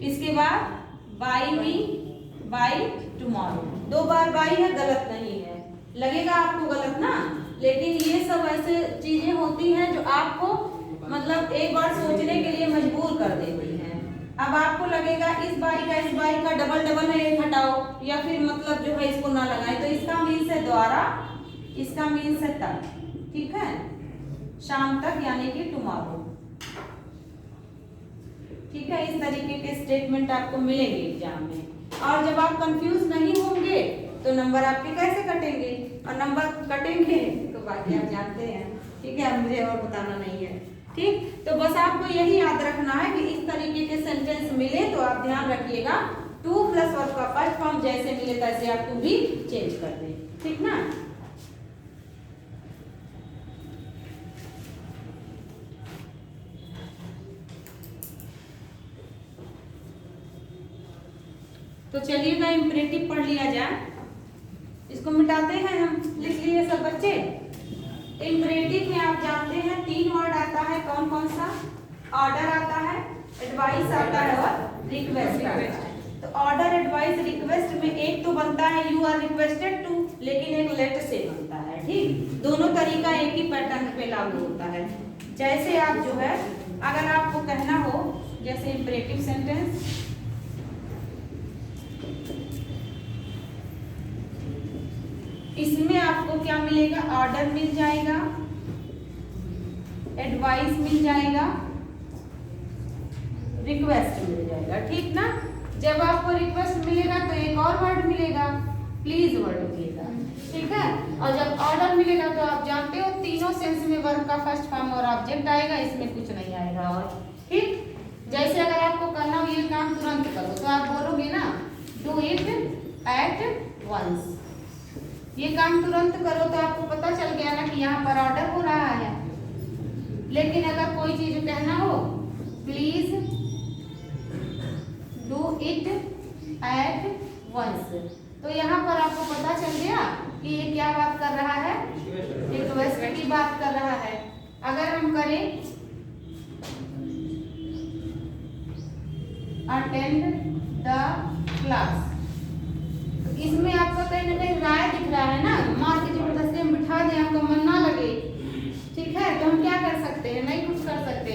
इसके बाद बाय मी बाय टुमारो। दो बार बाय है, गलत नहीं है, लगेगा आपको गलत ना, लेकिन ये सब ऐसे चीजें होती हैं जो आपको मतलब एक बार सोचने के लिए मजबूर कर देती हैं। अब आपको लगेगा इस बाई का डबल है, एक हटा हटाओ या फिर मतलब जो है इसको ना लगाए, तो इसका मीन्स है द्वारा, इसका मीन्स है तक, ठीक है, शाम तक यानी कि टुमारो। ठीक है, इस तरीके के स्टेटमेंट आपको मिलेंगे एग्जाम में। और जब आप कंफ्यूज नहीं होंगे तो नंबर आपके कैसे कटेंगे, और नंबर कटेंगे तो बाकी आप जानते हैं, ठीक है, मुझे और बताना नहीं है। ठीक, तो बस आपको यही याद रखना है कि इस तरीके के सेंटेंस मिले तो आप ध्यान रखिएगा टू प्लस वर्ब का फर्स्ट फॉर्म जैसे मिले तैसे आप टू भी चेंज कर दें, ठीक ना। तो चलिएगा इम्परेटिव पढ़ लिया जाए, इसको मिटाते हैं हम, लिख लिए सब बच्चे। इम्परेटिव में आप जानते हैं 3 वर्ड आता है, कौन कौन सा, ऑर्डर आता है, एडवाइस आता है और रिक्वेस्ट आता है। तो ऑर्डर, एडवाइस, रिक्वेस्ट में एक तो बनता है यू आर रिक्वेस्टेड टू, लेकिन एक लेट से बनता है। ठीक, दोनों तरीका एक ही पैटर्न पे लागू होता है। जैसे आप जो है अगर आपको कहना हो जैसे इम्परेटिव सेंटेंस, इसमें आपको क्या मिलेगा, ऑर्डर मिल जाएगा, एडवाइस मिल जाएगा, रिक्वेस्ट मिल जाएगा। ठीक ना, जब आपको रिक्वेस्ट मिलेगा तो एक और वर्ड मिलेगा, प्लीज वर्ड मिलेगा, ठीक है। और जब ऑर्डर मिलेगा तो आप जानते हो तीनों सेंस में वर्ब का फर्स्ट फॉर्म और ऑब्जेक्ट आएगा, इसमें कुछ नहीं आएगा। और ठीक, जैसे अगर आपको करना हो ये काम तुरंत करो तो आप बोलोगे ना डू इट एट वंस, ये काम तुरंत करो, तो आपको पता चल गया ना कि यहाँ पर ऑर्डर हो रहा है। लेकिन अगर कोई चीज कहना हो please do it at once, तो यहाँ पर आपको पता चल गया कि ये क्या बात कर रहा है, रिक्वेस्ट की बात कर रहा है। अगर हम करें अटेंड द क्लास, इसमें आपका कहीं ना कहीं राय दिख रहा है ना, मार के जबरदस्ती हम बिठा दें, आपका मन ना लगे, ठीक है, तो हम क्या कर सकते हैं, नहीं कुछ कर सकते।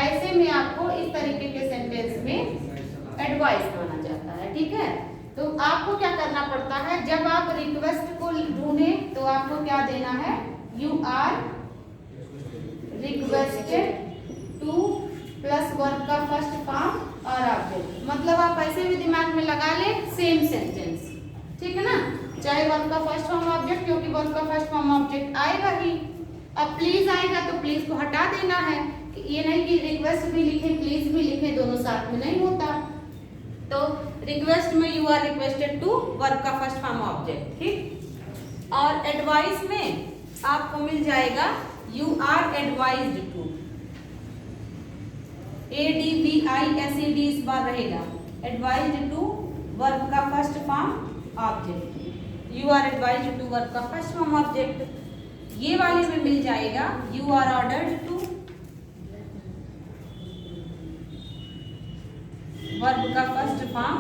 ऐसे में आपको इस तरीके के सेंटेंस में एडवाइस माना जाता है, ठीक है। तो आपको क्या करना पड़ता है, जब आप रिक्वेस्ट को ढूंढे तो आपको क्या देना है, you are requested to plus verb का फर्स्ट फॉर्म और ऑब्जेक्ट, मतलब आप ऐसे भी दिमाग में लगा ले सेम सेंटेंस, ठीक है ना, चाहे वर्ब का फर्स्ट फॉर्म ऑब्जेक्ट, क्योंकि वर्ब का फर्स्ट फॉर्म ऑब्जेक्ट आएगा ही। अब प्लीज आएगा तो प्लीज को हटा देना है, ये नहीं कि रिक्वेस्ट भी लिखे प्लीज भी लिखे, दोनों साथ में नहीं होता। तो रिक्वेस्ट में you are requested to verb का फर्स्ट फॉर्म ऑब्जेक्ट, ठीक। और एडवाइस में आपको मिल जाएगा you are advised to, ADVISED इस बार रहेगा, एडवाइज्ड टू वर्ब का first form object, you are advised to verb का फर्स्ट फॉर्म ऑब्जेक्ट। ये वाले में मिल जाएगा you are ordered to verb का फर्स्ट फॉर्म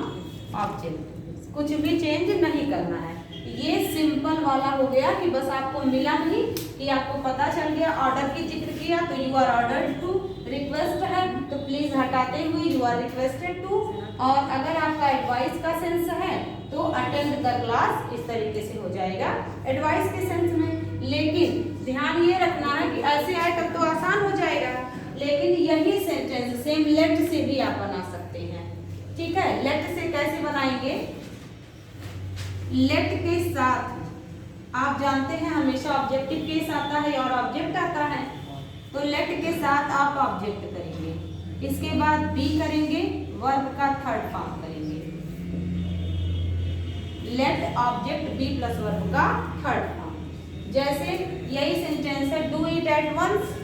ऑब्जेक्ट, कुछ भी चेंज नहीं करना है। ये सिंपल वाला हो गया कि बस आपको मिला नहीं कि आपको पता चल गया, ऑर्डर की जिक्र किया तो you are ordered to, request है तो प्लीज हटाते हुए यू आर रिक्वेस्टेड टू, और अगर आपका एडवाइस का सेंस है तो अटेंड द क्लास, इस तरीके से हो जाएगा एडवाइस के सेंस में। लेकिन ध्यान ये रखना है कि ऐसे आए तब तो आसान हो जाएगा, लेकिन यही सेंटेंस सेम लेट से भी आप बना सकते हैं, ठीक है। लेट से कैसे बनाएंगे, लेट के साथ आप जानते हैं हमेशा ऑब्जेक्टिव केस आता है और ऑब्जेक्ट आता है, तो लेट के साथ आप ऑब्जेक्ट करेंगे, इसके बाद बी करेंगे, वर्ब का थर्ड फॉर्म करेंगे, let object be plus verb का थर्ड फॉर्म। जैसे यही सेंटेंस है डू इट एट वंस,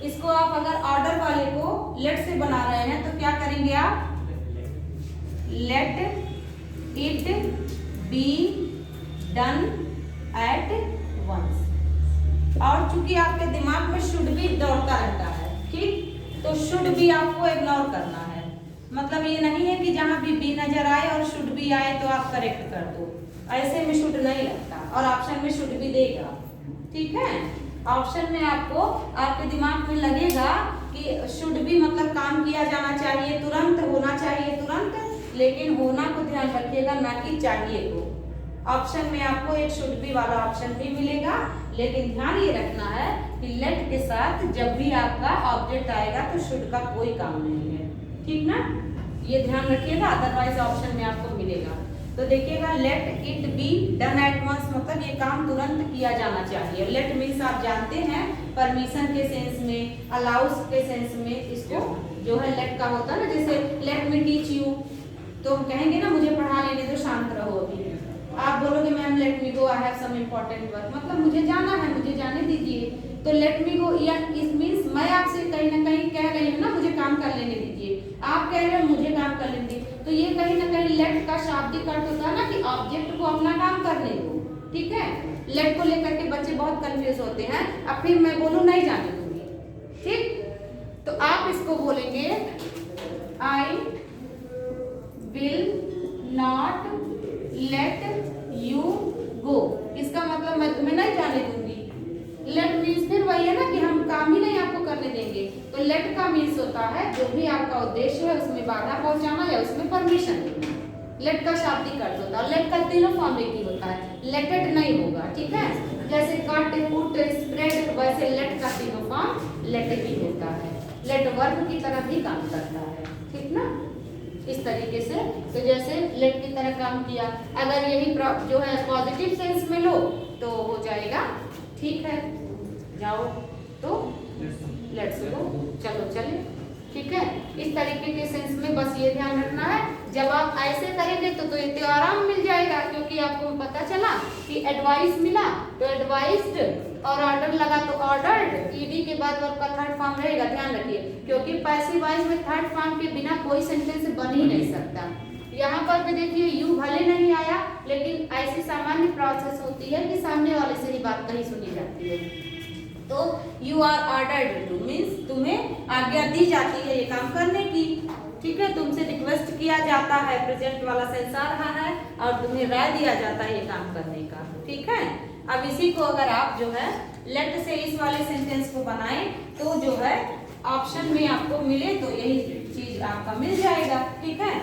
इसको आप अगर ऑर्डर वाले को लेट से बना रहे हैं तो क्या करेंगे आप, let it be done at once. और चूंकि आपके दिमाग में शुड भी दौड़ता रहता है, ठीक, तो शुड भी आपको इग्नोर करना है, मतलब ये नहीं है कि जहां भी बी नजर आए और शुड भी आए तो आप करेक्ट कर दो, ऐसे में शुड नहीं लगता, और ऑप्शन में शुड भी देगा, ठीक है। ऑप्शन में आपको आपके दिमाग में लगेगा कि शुड भी मतलब काम किया जाना चाहिए, तुरंत होना चाहिए तुरंत, लेकिन होना को ध्यान रखिएगा, ना कि चाहिए को। ऑप्शन में आपको एक शुड बी वाला ऑप्शन भी मिलेगा, लेकिन ध्यान ये रखना है कि लेट के साथ जब भी आपका ऑब्जेक्ट आएगा तो शुड का कोई काम नहीं है, ठीक ना, ये ध्यान रखिएगा, अदरवाइज ऑप्शन में आपको मिलेगा। तो देखिएगा, let it be done at once, मतलब ये काम तुरंत किया जाना चाहिए। लेट मीन्स आप जानते हैं परमिशन के सेंस में, अलाउस के सेंस में इसको जो है लेट का होता है ना, जैसे लेट मी टीच यू, तो हम कहेंगे ना मुझे पढ़ा लेने दो, शांत रहो अभी। आप बोलोगे ma'am let me go, I have some important work, मतलब मुझे जाना है, मुझे जाने दीजिए। तो लेट मी गो या इट मीन्स मैं आपसे कहीं ना कहीं कह रही हूँ ना मुझे काम कर लेने दीजिए, आप कह रहे हो मुझे काम कर लेने दीजिए, तो ये कहीं ना कहीं लेट का शाब्दिक अर्थ होता है ना कि ऑब्जेक्ट को अपना काम करने दो, ठीक है। लेट को लेकर के बच्चे बहुत कंफ्यूज होते हैं, अब फिर मैं बोलूँ नहीं जाने दूंगी, ठीक। तो आप इसको बोलेंगे I will not let you go, इसका मतलब मैं तुम्हें नहीं जाने दूंगी। लेट मीन्स फिर वही है ना कि हम काम ही नहीं आपको करने देंगे, तो लेट का मीन्स होता है जो भी आपका उद्देश्य है उसमें बाधा पहुंचाना या उसमें परमिशन देना, लेट का शाब्दिक अर्थ होता है। लेट का तीनों फॉर्म एक ही होता है, लेटेड नहीं होगा, ठीक है। जैसे कट, पुट, स्प्रेड, वैसे लेट का तीनों फॉर्म लेट ही होता है, लेट वर्ब की तरह भी काम करता है, ठीक ना, इस तरीके से। तो जैसे लेट की तरह काम किया, अगर यही जो है पॉजिटिव सेंस में लो तो हो जाएगा ठीक है, जाओ, तो लेट्स गो, चलो चले, ठीक है। इस तरीके के सेंस में बस ये ध्यान रखना है, जब आप ऐसे करेंगे तो आराम मिल जाएगा, क्योंकि आपको पता चला कि एडवाइस मिला तो एडवाइस्ड, और ऑर्डर लगा तो ऑर्डर्ड, ईडी के बाद वर्ब का थर्ड फॉर्म रहेगा, ध्यान रखिए, क्योंकि पैसिव वॉइस में थर्ड फॉर्म के बिना कोई सेंटेंस बन ही नहीं सकता। यहाँ पर भी देखिए यू भले नहीं आया, लेकिन ऐसी सामान्य प्रोसेस होती है कि सामने वाले से ही बात कहीं सुनी जाती है। तो you are ordered to means तुम्हें आज्ञा दी जाती है ये काम करने की, ठीक है, तुमसे रिक्वेस्ट किया जाता है, प्रेजेंट वाला सेंस आ रहा है, और तुम्हें राय दिया जाता है ये काम करने का, ठीक है। अब इसी को अगर आप जो है लेट से इस वाले सेंटेंस को बनाएं तो जो है ऑप्शन में आपको मिले तो यही चीज आपका मिल जाएगा, ठीक है।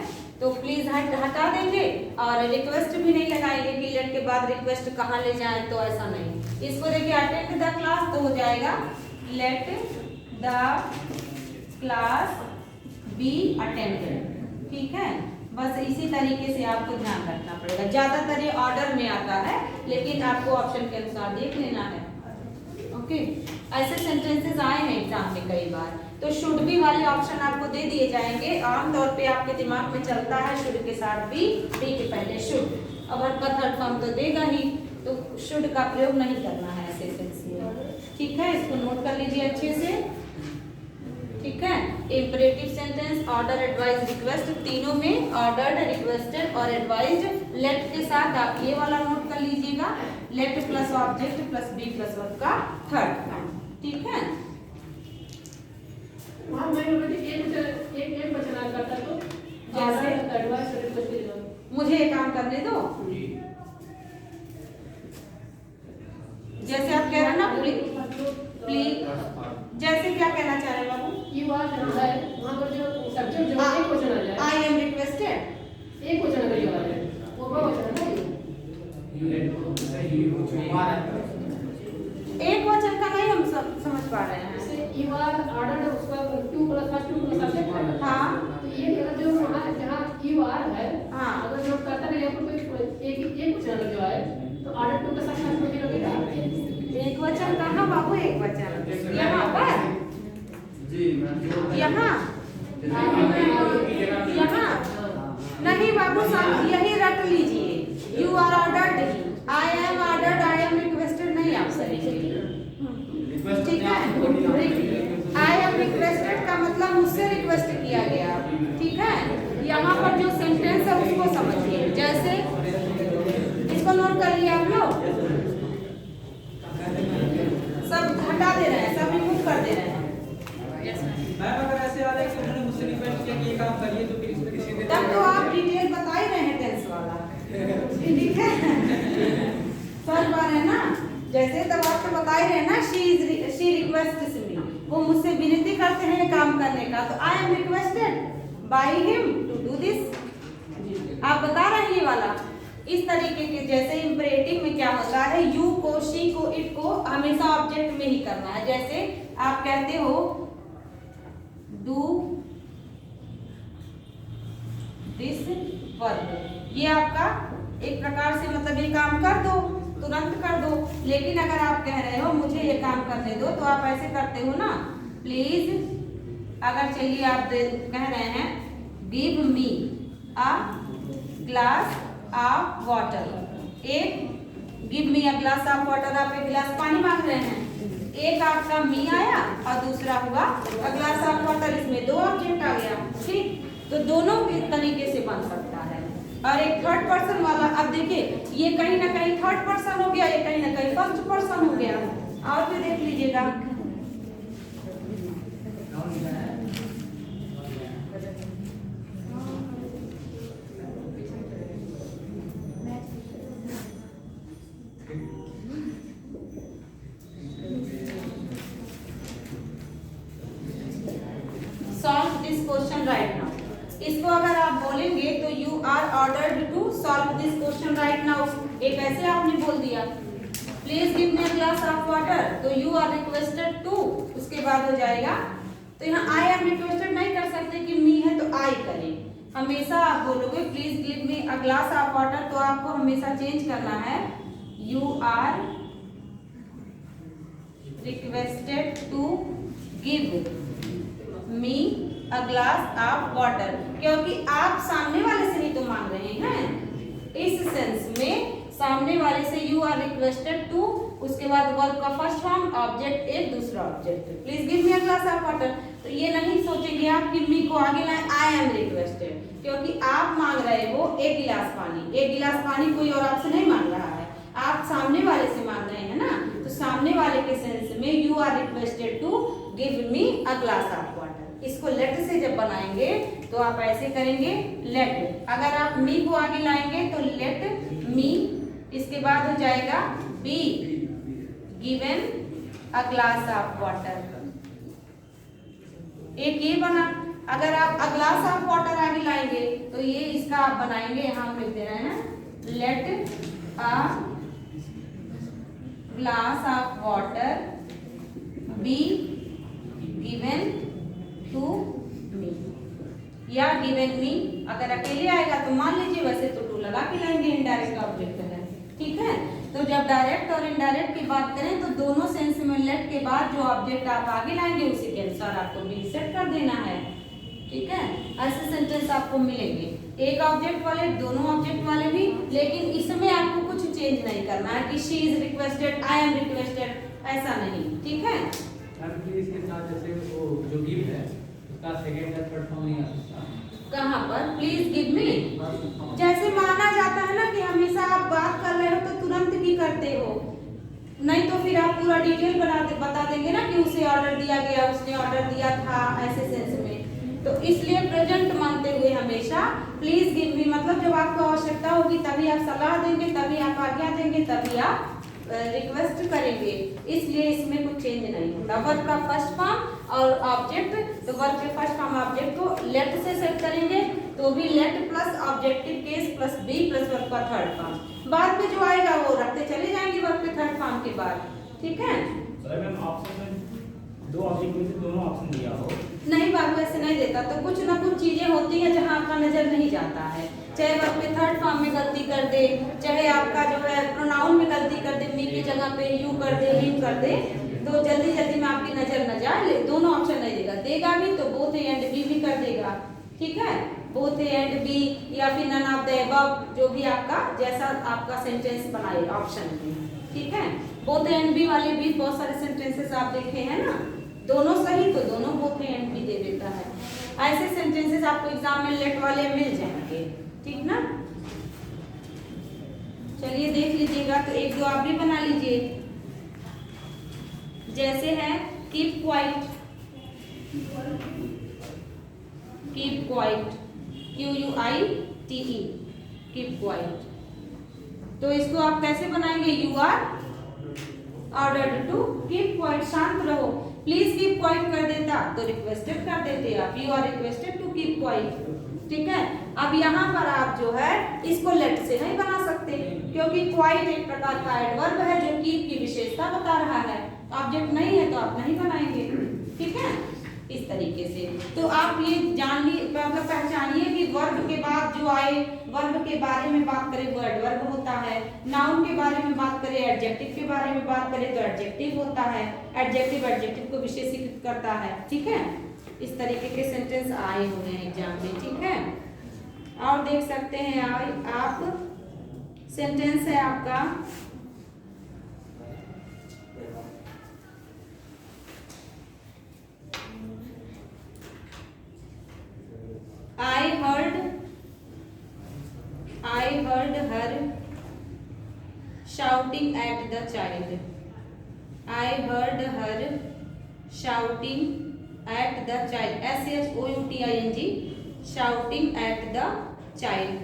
तो प्लीज हटा देंगे, और रिक्वेस्ट भी नहीं लगाएंगे कि लेट के बाद रिक्वेस्ट कहाँ ले जाएं, तो ऐसा नहीं। इसको देखिए अटेंड द क्लास तो हो जाएगा let the class be attended, ठीक है। बस इसी तरीके से आपको ध्यान रखना पड़ेगा, ज्यादातर ये ऑर्डर में आता है, लेकिन आपको ऑप्शन के अनुसार देख लेना है, ओके। ऐसे सेंटेंसेस आए हैं एग्जाम में कई बार, तो शुड बी वाले ऑप्शन आपको दे दिए जाएंगे, आमतौर पे आपके दिमाग में चलता है शुड के साथ बी, बी के पहले शुड, अब वर्ब का थर्ड फॉर्म तो देगा ही, तो शुड का प्रयोग नहीं करना है ऐसे सेंस में, ठीक है। इसको नोट कर लीजिए अच्छे से, ठीक है। Imperative sentence, order, advise, request, तीनों में ऑर्डर्ड, रिक्वेस्टेड और एडवाइज्ड लेट के साथ आप ये वाला नोट कर लीजिएगा, let plus object plus be plus verb का थर्ड फॉर्म, ठीक है।
वहाँ मैं एक वचन करता तो
जैसे
एडवाइस और रिक्वेस्ट,
मुझे ये काम करने दो, जैसे आप कह रहे हैं ना प्लीज, जैसे क्या कहना चाह रहे हैं बाबू,
यू आर है वहाँ पर जो सब्जेक्ट जो एक वचन आ जाए,
आई एम रिक्वेस्टेड,
एक वचन अगर आ जाए वो बहुवचन है ना,
एक वचन का नहीं हम समझ पा रहे हैं।
जैसे यू आर ऑर्डर्ड, उसका टू प्लस सब्जेक्ट है,
हाँ,
तो ये अगर जो वहाँ जहाँ यू आर है,
हाँ,
अगर जो करता है कोई एक वचन जो है तो ऑर्डर टू का सब्जेक्ट में लगेगा,
एक वचन कहाँ बाबू, एक वचन यहाँ पर, यहाँ यहाँ नहीं बाबू साहब, यही रट लीजिए, you are ordered, I am ordered, I am requested नहीं आप सभी, ठीक है। आई एम रिक्वेस्टेड का मतलब मुझसे रिक्वेस्ट किया गया, ठीक है। यहाँ पर जो सेंटेंस है उसको समझिए, जैसे इसको नोट कर लिया आप लोग, सब हटा दे रहे हैं, सब रिमूव कर दे रहे हैं।
मैम अगर ऐसे आ रहा है कि उन्होंने मुझसे रिक्वेस्ट किया कि ये काम करिए तो फिर इस पे किसी ने,
तब तो आप डिटेल बता ही रहे हैं टेंस वाला, ठीक है, समझ पा रहे हैं ना। जैसे तब आप तो बता ही रहे हैं ना, शी रिक्वेस्ट्स मी, वो मुझसे विनती करते हैं काम करने का, तो I am requested by him to do this, आप बता रहे हैं ये वाला इस तरीके के। जैसे इंपरेटिव में क्या होता है, यू को, शी को, इट को हमेशा ऑब्जेक्ट में ही करना है। जैसे आप कहते हो डू दिस वर्क, ये आपका एक प्रकार से मतलब ये काम कर दो, तुरंत कर दो। लेकिन अगर आप कह रहे हो मुझे ये काम करने दो, तो आप ऐसे करते हो ना, प्लीज। अगर चलिए आप कह रहे हैं give me a glass of water, एक give me a glass of water, आप एक गिलास पानी मांग रहे हैं, एक आपका मी आया और दूसरा हुआ अ ग्लास ऑफ वाटर, इसमें दो ऑब्जेक्ट आ गया। ठीक, तो दोनों के तरीके से बन सकता है। और एक थर्ड पर्सन वाला, अब देखिए ये कहीं ना कहीं थर्ड पर्सन हो गया, ये कहीं ना कहीं फर्स्ट पर्सन हो गया। और फिर देख लीजिएगा, solve this question right now. इसको अगर आप बोलेंगे तो you are ordered to solve this question right now. एक ऐसे आपने बोल दिया please give me a glass of water, तो यू आर रिक्वेस्टेड टू, उसके बाद हो जाएगा। तो यहाँ आई एम रिक्वेस्टेड नहीं कर सकते कि मी है तो आई करें। हमेशा आप बोलोगे please give me a glass of water, तो आपको हमेशा चेंज करना है you are requested to give me a glass of water, क्योंकि आप सामने वाले से ही तो मांग रहे हैं। इस सेंस में सामने वाले से यू आर रिक्वेस्टेड टू, उसके बाद वर्ब का फर्स्ट फॉर्म, ऑब्जेक्ट एक, दूसरा object please give me a glass of water. तो ये नहीं सोचेंगे आप कि मी को आगे लाए आई एम रिक्वेस्टेड, क्योंकि आप मांग रहे हो एक गिलास पानी। एक गिलास पानी कोई और आपसे नहीं मांग रहा है, आप सामने वाले से मांग रहे हैं ना। तो सामने वाले के सेंस में you are requested to give me a glass of water. इसको लेट से जब बनाएंगे तो आप ऐसे करेंगे लेट। अगर आप मी को आगे लाएंगे तो लेट मी, इसके बाद हो जाएगा be given a glass of water. एक ये बना। अगर आप अ ग्लास ऑफ वाटर आगे लाएंगे तो ये इसका आप बनाएंगे, यहाँ हम लिख दे रहे हैं let a glass of water be given to me, या गिवन मी। अगर अकेले आएगा तो मान लीजिए, वैसे तो टू लगा के लाएंगे, इनडायरेक्ट ऑब्जेक्ट है। ठीक है, तो जब डायरेक्ट और इनडायरेक्ट की बात करें तो दोनों सेंस में लेट के बाद जो ऑब्जेक्ट आप आगे लाएंगे उसी के अनुसार आपको बी सेट कर देना है। ठीक है, ऐसे सेंटेंस आपको मिलेंगे, एक ऑब्जेक्ट वाले, दोनों ऑब्जेक्ट वाले भी। लेकिन इसमें आपको कुछ चेंज नहीं करना है कि she is requested, I am requested, ऐसा नहीं। ठीक है,
इसके साथ जैसे वो जो गिव है उसका सेकंड या थर्ड फॉर्म नहीं आ सकता
कहाँ पर प्लीज गिव मी। जैसे माना जाता है ना कि हमेशा आप बात कर रहे हो तो तुरंत भी करते हो, नहीं तो फिर आप पूरा डिटेल बता देंगे ना कि उसे ऑर्डर दिया गया, उसने ऑर्डर दिया था, ऐसे सेंस में। तो इसलिए प्रेजेंट मानते हुए हमेशा प्लीज गिव मी, मतलब जब आपको आवश्यकता होगी तभी आप सलाह देंगे, तभी आप आज्ञा देंगे, तभी आप रिक्वेस्ट करेंगे। इसलिए इसमें कुछ चेंज नहीं होता। वर्ब का फर्स्ट फॉर्म और ऑब्जेक्ट, तो वर्ब के फर्स्ट फॉर्म ऑब्जेक्ट को लेट से सेट करेंगे तो भी let plus objective case plus be plus verb का थर्ड फॉर्म। बाद में जो आएगा वो रखते चले जाएंगे वर्ब के थर्ड फॉर्म के बाद। ठीक है,
सर मैम ऑप्शन में दो ऑब्जेक्ट में से दोनों ऑप्शन दिया हो,
नहीं बाबू ऐसे नहीं देता, तो कुछ ना कुछ चीजें होती हैं जहां आपका नजर नहीं जाता है। चाहे वर्ब के थर्ड फॉर्म में गलती कर दे, चाहे आपका जो है प्रोनाउन में गलती कर दे, मी की जगह पे यू कर दे, हिम कर दे, तो जल्दी जल्दी में आपकी नजर न जाए, दोनों ऑप्शन नहीं देगा। देगा भी तो बोथ ए एंड बी भी कर देगा। ठीक है, बोथ ए एंड बी या फिर नन ऑफ द अबव, जो भी आपका जैसा आपका सेंटेंस बनाएगा ऑप्शन में। ठीक है, बोथ ए एंड बी वाले भी बहुत सारे सेंटेंसेस आप देखे हैं ना, दोनों सही तो दोनों बोथ ए एंड बी दे देता है। ऐसे सेंटेंसेस आपको एग्जाम में लेट वाले मिल जाएंगे। ठीक ना, चलिए देख लीजिएगा, तो एक दो आप भी बना लीजिए। जैसे है keep quite, keep quite, QUITE, keep quite. तो इसको आप कैसे बनाएंगे, you are ordered to keep quite, शांत रहो। प्लीज कीप क्वाइट कर देता तो रिक्वेस्टेड कर देते आप, you are requested to keep quite. ठीक है, अब यहाँ पर आप जो है इसको लेट से नहीं बना सकते, क्योंकि क्वाइट एक प्रकार का एडवर्ब है जो कीप की विशेषता बता रहा है। ऑब्जेक्ट नहीं है तो आप नहीं बनाएंगे, ठीक है। इस तरीके से तो आप ये जानिए, मतलब पहचानिए कि वर्ब के बाद जो आए, वर्ब के बारे में बात करें वो एडवर्ब होता है, नाउन के बारे में बात करें, एडजेक्टिव के बारे में बात करें तो एडजेक्टिव होता है, एडजेक्टिव एडजेक्टिव को विशेषीकृत करता है, ठीक है। इस तरीके के सेंटेंस आए हुए हैं एग्जाम में, ठीक है। और देख सकते हैं आप सेंटेंस है आपका I heard her shouting at the child. I heard her shouting at the child. shouting, shouting at the child.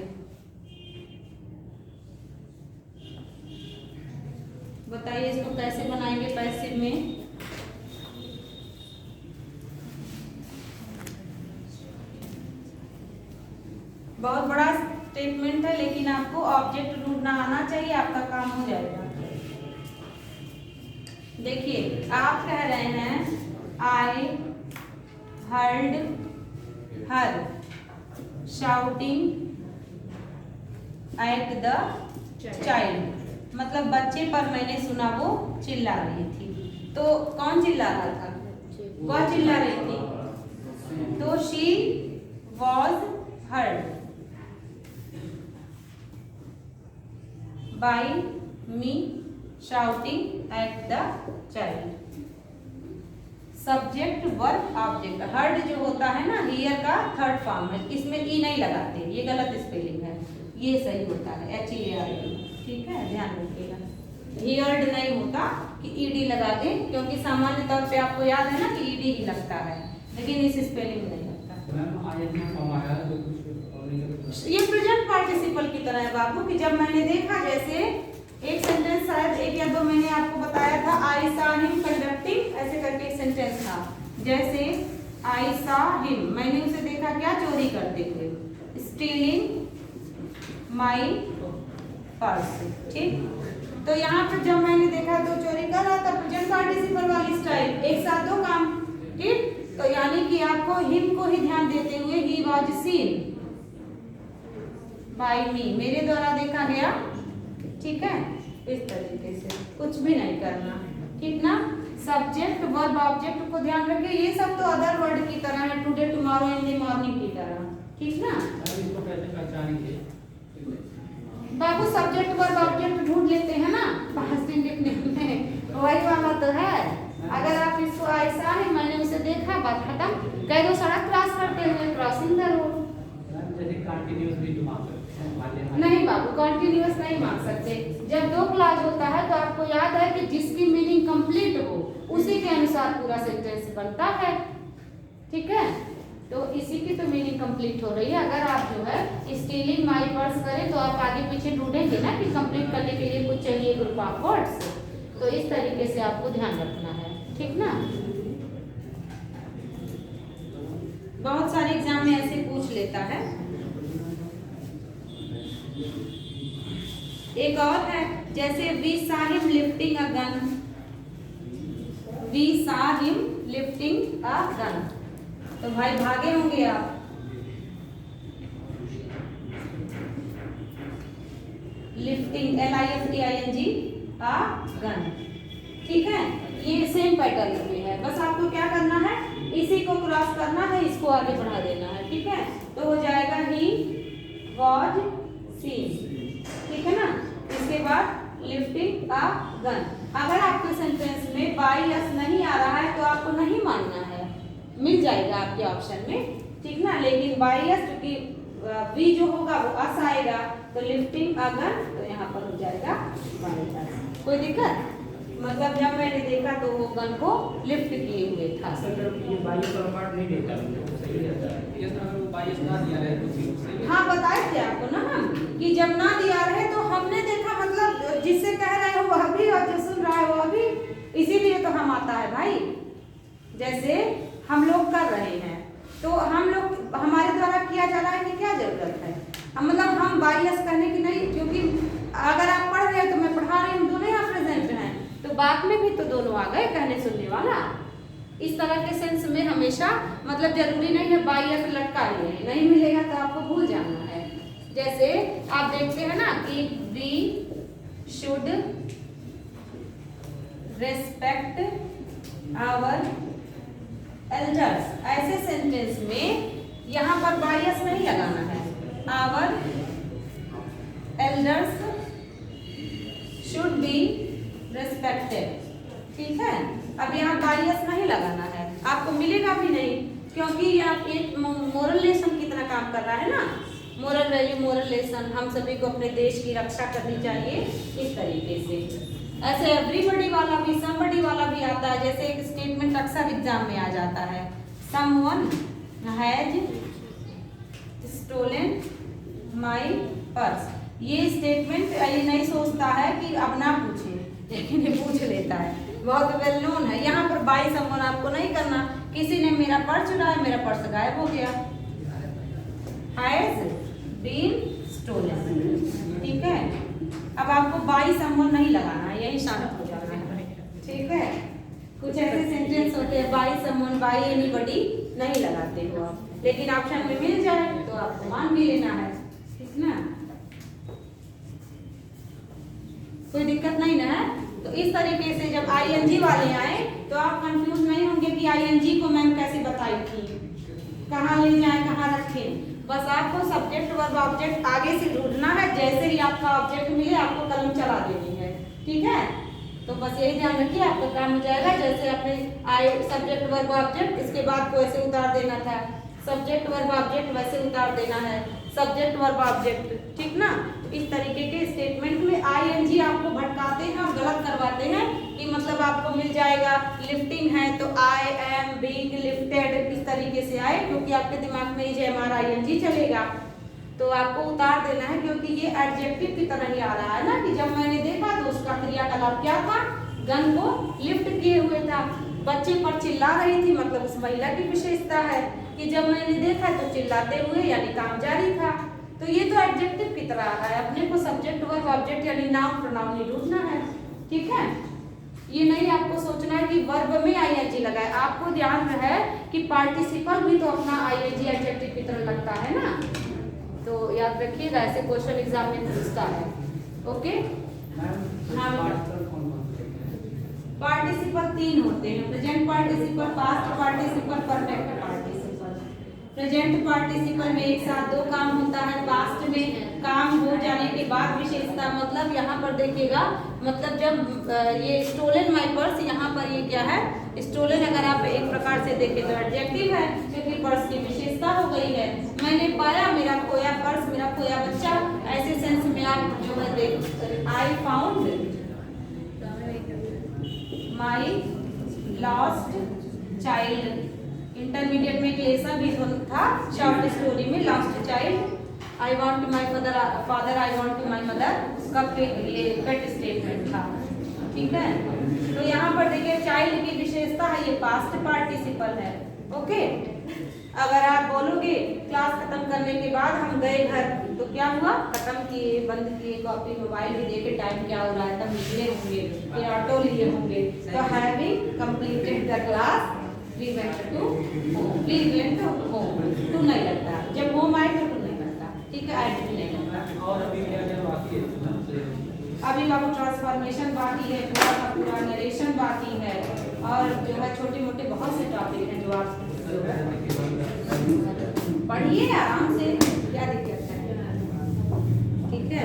बताइए इसको कैसे बनाएंगे पैसिव में। बहुत बड़ा स्टेटमेंट है, लेकिन आपको ऑब्जेक्ट ढूंढना आना चाहिए, आपका काम हो जाएगा। देखिए आप कह रहे हैं I heard her shouting at the child, मतलब बच्चे पर मैंने सुना वो चिल्ला रही थी। तो कौन चिल्ला रहा था? वह चिल्ला रही थी, तो she was heard by me shouting at the child। Subject verb object, heard जो होता है ना हियर का थर्ड फॉर्म है, इसमें ई नहीं लगाते, ये गलत स्पेलिंग है, ये सही होता है HEARD, ठीक है, ध्यान रखिएगा। हियर्ड नहीं होता कि ईडी लगा दें, क्योंकि सामान्य तौर पे आपको याद है ना कि ईडी ही लगता है, लेकिन इस स्पेलिंग में नहीं लगता। ये प्रेजेंट पार्टिसिपल की तरह है बाबू, कि जब मैंने देखा, जैसे एक सेंटेंस शायद एक या दो मैंने आपको बताया था, आई सा हिम कंडक्टिंग, ऐसे करके एक सेंटेंस था। जैसे आई सा हिम, मैंने उसे देखा क्या चोरी करते हुए, स्टीलिंग माई पर्स, ठीक। तो यहाँ पर जब मैंने देखा तो चोरी कर रहा था, प्रेजेंट पार्टिसिपल वाली स्टाइल, एक साथ दो काम, ठीक। तो यानी कि आपको हिम को ही ध्यान देते हुए ही वाज सीन बाय मी, मेरे द्वारा देखा गया, ठीक है। इस तरीके से कुछ भी नहीं करना, ठीक ना। सब्जेक्ट वर्ब ऑब्जेक्ट को ध्यान रखिए, ये सब तो अदर वर्ड की तरह है, today tomorrow in the morning की तरह, ठीक ना।
इसको कैसे पहचानेंगे?
बाबू सब्जेक्ट वर्ब ऑब्जेक्ट ढूंढ लेते हैं ना पास्ट इंडेफिनिट में, वही वाला तो है। अगर आप इसको ऐसा है, मैंने उसे देखा, बात खत्म, कह दो सड़क क्रॉस करते हुए, क्रॉसिंग द रोड। नहीं बाबू, कॉन्टिन्यूअस नहीं मांग सकते। जब दो क्लास होता है तो आपको याद है कि जिसकी मीनिंग कंप्लीट हो उसी के अनुसार पूरा सेंटेंस बनता है, ठीक है। तो इसी की तो मीनिंग कंप्लीट हो रही है। अगर आप जो है स्टीलिंग माई पर्स करें तो आप आगे पीछे ढूंढेंगे ना कि कंप्लीट करने के लिए कुछ चाहिए ग्रुप ऑफ वर्ड्स, तो इस तरीके से आपको ध्यान रखना है, ठीक ना। बहुत सारे एग्जाम में ऐसे पूछ लेता है। एक और है, जैसे we saw him lifting a gun, we saw him lifting a gun, तो भाई भागे होंगे आप। लिफ्टिंग LIFTING अ गन, ठीक है। ये सेम पैटर्न में है, बस आपको क्या करना है, इसी को क्रॉस करना है, इसको आगे बढ़ा देना है, ठीक है। तो हो जाएगा ही वॉज सीन, ठीक है ना। इसके बाद लिफ्टिंग अ गन। अगर आपके सेंटेंस में बाई एस नहीं आ रहा है तो आपको नहीं मानना है, मिल जाएगा आपके ऑप्शन में, ठीक ना। लेकिन बाई एस क्योंकि वी जो होगा वो अस आएगा, तो लिफ्टिंग अ गन, तो यहाँ पर हो जाएगा बाई एस। कोई दिक्कत? मतलब जब मैंने देखा तो वो गन को लिफ्ट किए हुए था।
ये बाईस और पार्ट नहीं देता, सही रहता है।
ये अगर वो बाईस ना दिया रहे तो फिर सही है।
हाँ बताए थे आपको ना हम कि जब ना दिया रहे तो हमने देखा, मतलब जिससे कह रहे हो वह भी और जो सुन रहा है वह भी, इसीलिए तो हम आता है भाई। जैसे हम लोग कर रहे हैं तो हम लोग हमारे द्वारा किया जा रहा है कि क्या जरूरत है, मतलब हम बायस करने की नहीं, क्योंकि अगर आप पढ़ रहे हो तो मैं पढ़ा रही हूँ, दोनों यहाँ प्रेजेंट हैं, तो बात में भी तो दोनों आ गए कहने सुनने वाला। इस तरह के सेंस में हमेशा मतलब जरूरी नहीं है बायस लटका लिए, नहीं मिलेगा तो आपको भूल जाना है। जैसे आप देखते हैं ना कि we should respect our elders, ऐसे सेंटेंस में यहाँ पर बायस नहीं लगाना है। Our elders should be respected, ठीक है। अब यहाँ बायस नहीं लगाना है, आपको मिलेगा भी नहीं, क्योंकि यहाँ एक मोरल लेसन की तरह काम कर रहा है ना, मोरल वैल्यू, मोरल लेसन, हम सभी को अपने देश की रक्षा करनी चाहिए, इस तरीके से। ऐसे एवरीबॉडी वाला भी, समबॉडी वाला भी आता है। जैसे एक स्टेटमेंट अक्सर एग्जाम में आ जाता है, someone has stolen my purse. ये स्टेटमेंट ये नहीं सोचता है कि अब ना पूछे, लेकिन ये पूछ लेता है, बहुत वेल नोन है। यहाँ पर बाय समवन आपको नहीं करना, किसी ने मेरा पर्स चुराया, मेरा पर्स गायब हो गया, हैज बीन स्टोलन, ठीक है। अब आपको बाई समवन नहीं लगाना है, यही शामिल हो जाना है, ठीक है। कुछ ऐसे सेंटेंस होते हैं बाई समवन, बाई एनीबॉडी नहीं लगाते हो आप, लेकिन ऑप्शन में मिल जाए तो आपको मान भी लेना है, ठीक ना, कोई दिक्कत नहीं ना है। तो इस तरीके से जब आईएनजी वाले आए तो आप कंफ्यूज नहीं होंगे कि आईएनजी को मैम कैसे बताई थी, कहाँ ले जाए, कहाँ रखें। बस आपको सब्जेक्ट वर्ब ऑब्जेक्ट आगे से ढूंढना है, जैसे ही आपका ऑब्जेक्ट मिले आपको कलम चला देनी है, ठीक है। तो बस यही ध्यान रखिए, आपका काम हो जाएगा। जैसे आपने आए सब्जेक्ट वर्ब ऑब्जेक्ट, इसके बाद को ऐसे उतार देना था, सब्जेक्ट वर्ब ऑब्जेक्ट वैसे उतार देना है, सब्जेक्ट वर्ब ऑब्जेक्ट, ठीक ना। इस तरीके के स्टेटमेंट में आईएनजी आपको भटकाते हैं और गलत करवाते हैं कि मतलब आपको मिल जाएगा लिफ्टिंग है तो आई एम बीइंग लिफ्टेड, इस तरीके से आए, क्योंकि आपके दिमाग में ये हमारा आईएनजी चलेगा तो आपको उतार देना है, क्योंकि ये एडजेक्टिव की तरह ही आ रहा है ना कि जब मैंने देखा तो उसका क्रियाकलाप क्या था, गन को लिफ्ट किए हुए था, बच्चे पर चिल्ला रही थी, मतलब उस महिला की विशेषता है कि जब मैंने देखा तो चिल्लाते हुए, यानी काम जारी था। तो ये तो एडजेक्टिव की तरह आ रहा है, अपने को सब्जेक्ट वर्ब ऑब्जेक्ट यानी नाउन प्रोनाउन ही ढूंढना है, ठीक है। ये नहीं आपको सोचना है कि वर्ब में आईएनजी लगा है, आपको ध्यान है कि पार्टिसिपल भी तो अपना आईएनजी एडजेक्टिव की तरह लगता है ना, तो याद रखिएगा, ऐसे क्वेश्चन एग्जाम में पूछता है, ओके। हाँ, पार्टिसिपल 3 होते हैं, present participle, past participle, perfect participle. Present participle में एक साथ 2 काम होता है, पास्ट में काम हो जाने के बाद विशेषता, मतलब यहाँ पर देखिएगा, मतलब जब ये स्टोलन माय पर्स, यहाँ पर ये क्या है, स्टोलन अगर आप एक प्रकार से देखें तो एडजेक्टिव है, क्योंकि पर्स की विशेषता हो गई है। मैंने पाया मेरा खोया पर्स, मेरा खोया बच्चा, ऐसे सेंस में आप जो है देख, I found my lost child. Intermediate में एक लेसन भी था शॉर्ट स्टोरी में, lost child, I want to my father, I want to my mother का पेट स्टेटमेंट था, ठीक है। तो यहाँ पर देखिए चाइल्ड की विशेषता है, ये पास्ट पार्टिसिपल है, ओके। अगर आप बोलोगे क्लास खत्म करने के बाद हम गए घर, तो क्या हुआ, खत्म किए, बंद किए, कॉपी मोबाइल भी देखे, टाइम क्या हो रहा है, तब निकले होंगे, फिर ऑटो लिए होंगे, तो having completed the class we went to home, we went home, to नहीं लगता, जब होम आए तो टू नहीं लगता, ठीक है, आई टू नहीं लगता।
और अभी क्या क्या बाकी है,
अभी बाबू ट्रांसफॉर्मेशन बाकी है, पूरा का पूरा नरेशन बाकी है, और जो है छोटे मोटे बहुत से टॉपिक हैं जो आप जो है पढ़िए आराम से, क्या दिक्कत है, ठीक है।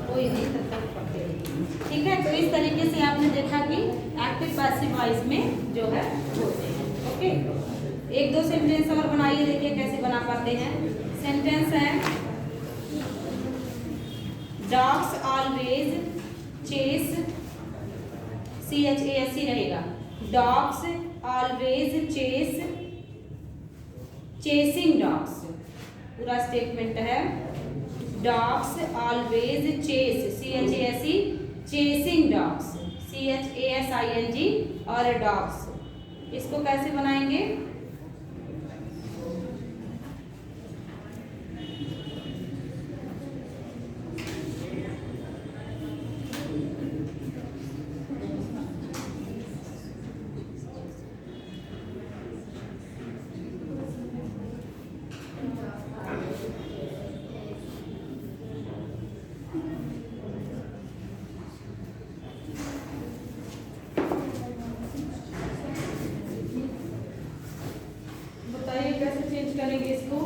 कोई नहीं तब तक पढ़ते रहिए, ठीक है। तो इस तरीके से आपने देखा कि एक्टिव पैसिव वॉइस में जो है होते हैं, ओके। 1-2 सेंटेंस और बनाइए, देखिए कैसे बना पाते हैं। सेंटेंस है, डॉग्स ऑलवेज चेस, CHAS रहेगा, dogs always chase, chasing dogs, पूरा स्टेटमेंट है, dogs always chase, CHAS, chasing dogs, CHASING, और डॉग्स, इसको कैसे बनाएंगे? बताइए कैसे चेंज करेंगे इसको?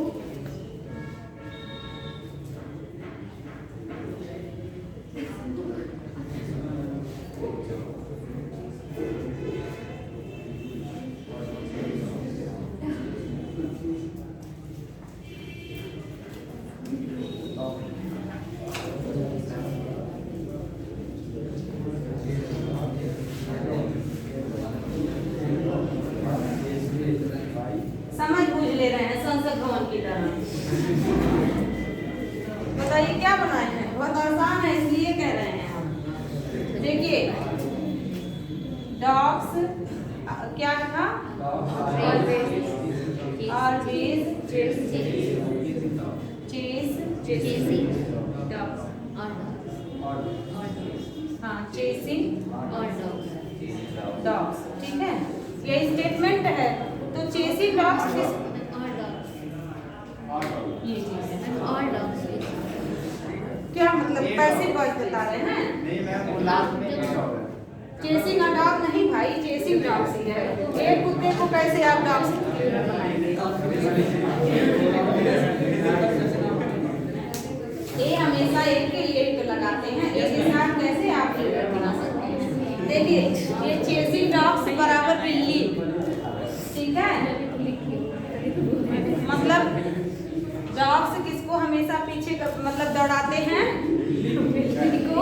समझ बूझ ले रहे हैं संसद भवन की तरह। बताइए क्या बनाए हैं? बहुत आसान है इसलिए कह रहे हैं हम। देखिए डॉग्स क्या था? ऑलवेज चेस हाँ चेसिंग डॉग्स। ठीक है, ये स्टेटमेंट है। तो चेसिंग डॉग्स ये चीज है। क्या मतलब पैसे वॉइस बता रहे हैं? चेसिंग अ डॉग नहीं भाई, चेसिंग डॉग्स ही है। एक कुत्ते को कैसे आप डॉग्स बनाएंगे? ये हमेशा एक के लिए तो लगाते हैं, एक के साथ कैसे आप बना सकते हैं? देखिए ये चेसिंग डॉग्स बराबर बिल्ली। ठीक है, मतलब डॉग्स किसको हमेशा पीछे मतलब दौड़ाते हैं? बिल्ली को,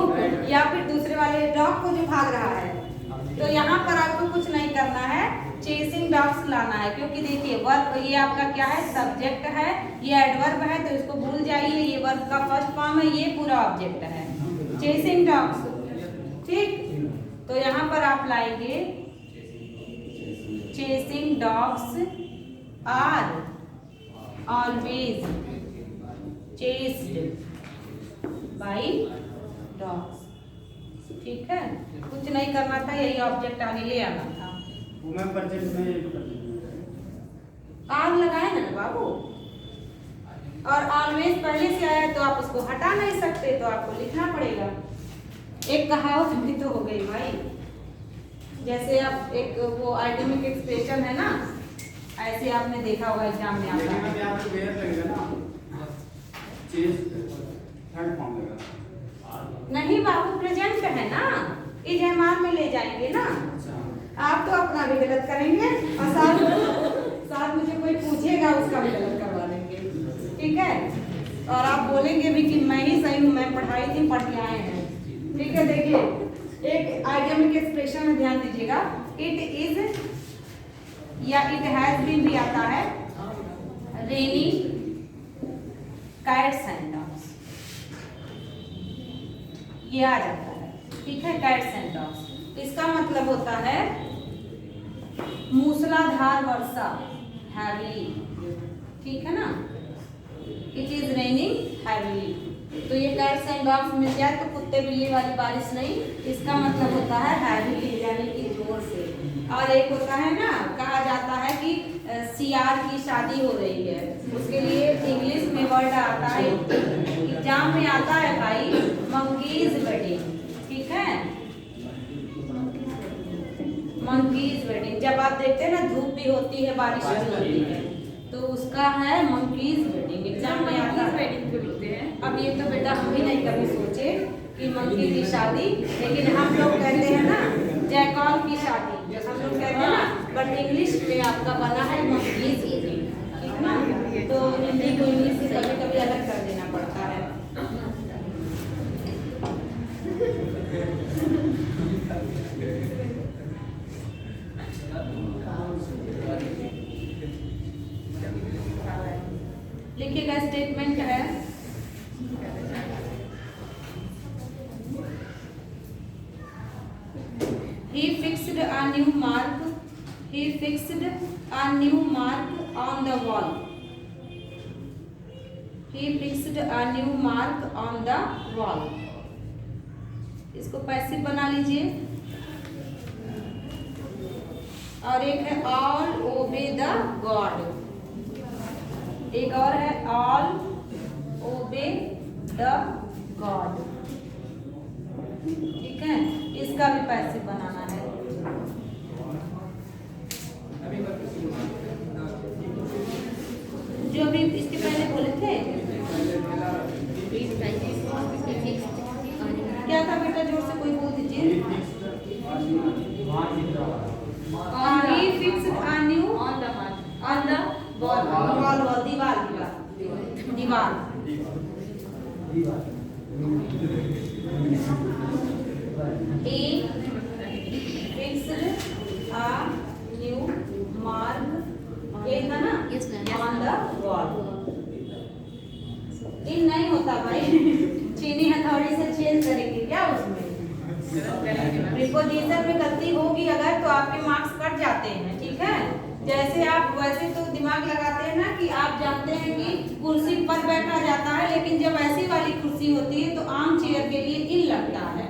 या फिर दूसरे वाले डॉग को जो भाग रहा है। तो यहाँ पर आपको कुछ नहीं करना है, चेसिंग डॉग्स लाना है। क्योंकि देखिए वर्ब ये आपका क्या है? सब्जेक्ट है, ये एडवर्ब है, तो इसको भूल जाइए। ये वर्ब का फर्स्ट फॉर्म है, ये पूरा ऑब्जेक्ट है चेसिंग डॉग्स। ठीक, तो यहाँ पर आप लाएंगे chasing dogs are always chased by dogs. ठीक है, कुछ नहीं करना था, यही ऑब्जेक्ट आगे ले आना था। आर लगाए ना बाबू, और ऑलवेज पहले से आया तो आप उसको हटा नहीं सकते, तो आपको लिखना पड़ेगा। एक कहावत भी तो हो गई भाई, जैसे आप एक वो आइटमिक एक्सप्रेशन है ना, ऐसे आपने देखा होगा एग्जाम में आता है। नहीं बाबू, प्रेजेंट है ना, इज एम आर में ले जाएंगे ना। आप तो अपना भी गलत करेंगे और साथ मुझे कोई पूछेगा उसका भी गलत करवा देंगे। ठीक है, और आप बोलेंगे भी कि मैं ही सही हूँ, मैं पढ़ाई थी, पढ़ के आए हैं। ठीक है, देखिए एक आइडियमिक एक्सप्रेशन में ध्यान दीजिएगा। इट इज या इट हैज बीन भी आता है, रेनी कैट्स एंड डॉग्स, ये आ जाता है। ठीक है, कैट्स एंड डॉग्स, इसका मतलब होता है मूसलाधार वर्षा, हैवीली। ठीक है ना, इट इज रेनिंग हैवीली। तो ये कैट्स एंड डॉग्स मिल जाए तो कुत्ते बिल्ली वाली बारिश नहीं, इसका मतलब होता है हैवीली यानी कि जोर से। और एक होता है ना, कहा जाता है कि सियार की शादी हो रही है, उसके लिए इंग्लिश में वर्ड आता है, एग्जाम में आता है भाई, मंकीज वेडिंग। ठीक है, मंकीज वेडिंग। जब आप देखते हैं ना धूप भी होती है, बारिश भी होती है, तो उसका है मंकीज वेडिंग, एग्जाम में आता है। वेडिंग को लिखते हैं। अब ये तो बेटा हम भी नहीं कभी सोचे कि मंकी की शादी, लेकिन हम लोग कहते हैं ना जयकॉल की शादी, हम लोग कहते हैं ना, बट इंग्लिश में आपका बना है मंकीज वेडिंग। ठीक ना, तो हिंदी को इंग्लिश से कभी कभी अलग कर देना पड़ता है। लिखिएगा, स्टेटमेंट है he fixed a new mark He fixed a new mark on the wall. He fixed a new mark on the wall. इसको पैसिव बना लीजिए। और एक है all obey the God. एक और है all obey the God. ठीक है, इसका भी पैसिव बनाना है। जो भी इसके पहले बोले थे क्या था बेटा, जोर से कोई बोल दीजिए। He fixed a new on the wall दीवार। He fixed a new mark, ये था ना, on the wall। इन नहीं होता भाई, चीनी हथौड़ी से चेंज करेंगे क्या उसमें? प्रीपोजिशन में गलती होगी अगर तो आपके मार्क्स कट जाते हैं। ठीक है, जैसे आप वैसे तो दिमाग लगाते हैं ना कि आप जानते हैं कि कुर्सी पर बैठा जाता है, लेकिन जब ऐसी वाली कुर्सी होती है तो आम चेयर के लिए इन लगता है।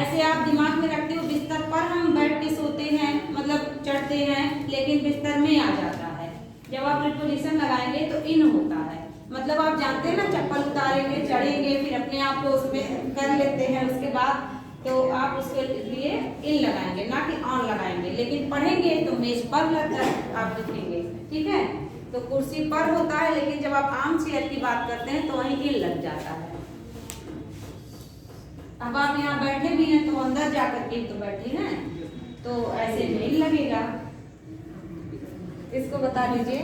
ऐसे आप दिमाग में रखते हो बिस्तर पर हम बैठ के सोते हैं, मतलब चढ़ते हैं, लेकिन बिस्तर में आ जाता है। जब आप प्रीपोजिशन लगाएंगे तो इन होता है, मतलब आप जानते हैं ना चप्पल उतारेंगे, चढ़ेंगे, फिर अपने आप को उसमें कर लेते हैं, उसके बाद तो आप उसके लिए इन लगाएंगे, ना कि ऑन लगाएंगे। लेकिन पढ़ेंगे तो मेज पर लगता है, आप लिखेंगे। ठीक है, तो कुर्सी पर होता है, लेकिन जब आप आम चेयर की बात करते हैं तो वहीं इन लग जाता है। अब आप यहाँ बैठे भी हैं तो अंदर जाकर के तो बैठे हैं, तो ऐसे नहीं लगेगा। इसको बता दीजिए।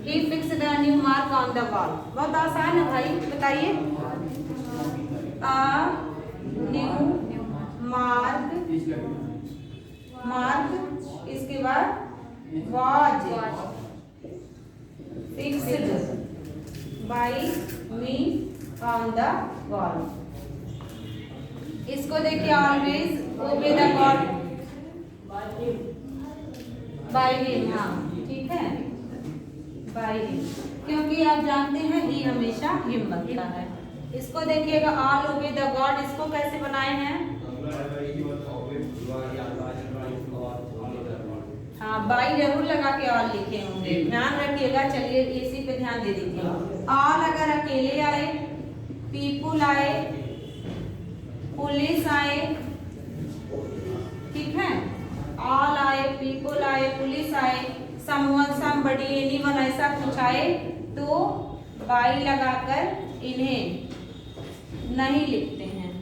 He fixed a new mark on the wall. बहुत आसान है भाई, बताइए। A new mark इसके बाद was fixed by me on the wall। इसको देखिए, always obey the God by him। हाँ ठीक है, by him, क्योंकि आप जानते हैं ही हमेशा हिम बनता है। इसको देखिएगा, all obey the God, इसको कैसे बनाए हैं? हाँ, बाई जरूर लगा के ऑल लिखे होंगे, ध्यान रखिएगा। चलिए इसी पे ध्यान दे दीजिए। ऑल अगर अकेले आए, पीपुल आए, पुलिस आए, ठीक है, ऑल आए, पीपुल आए, पुलिस आए, समवन, समबडी, एनीवन, ऐसा कुछ आए तो बाई लगाकर इन्हें नहीं लिखते हैं।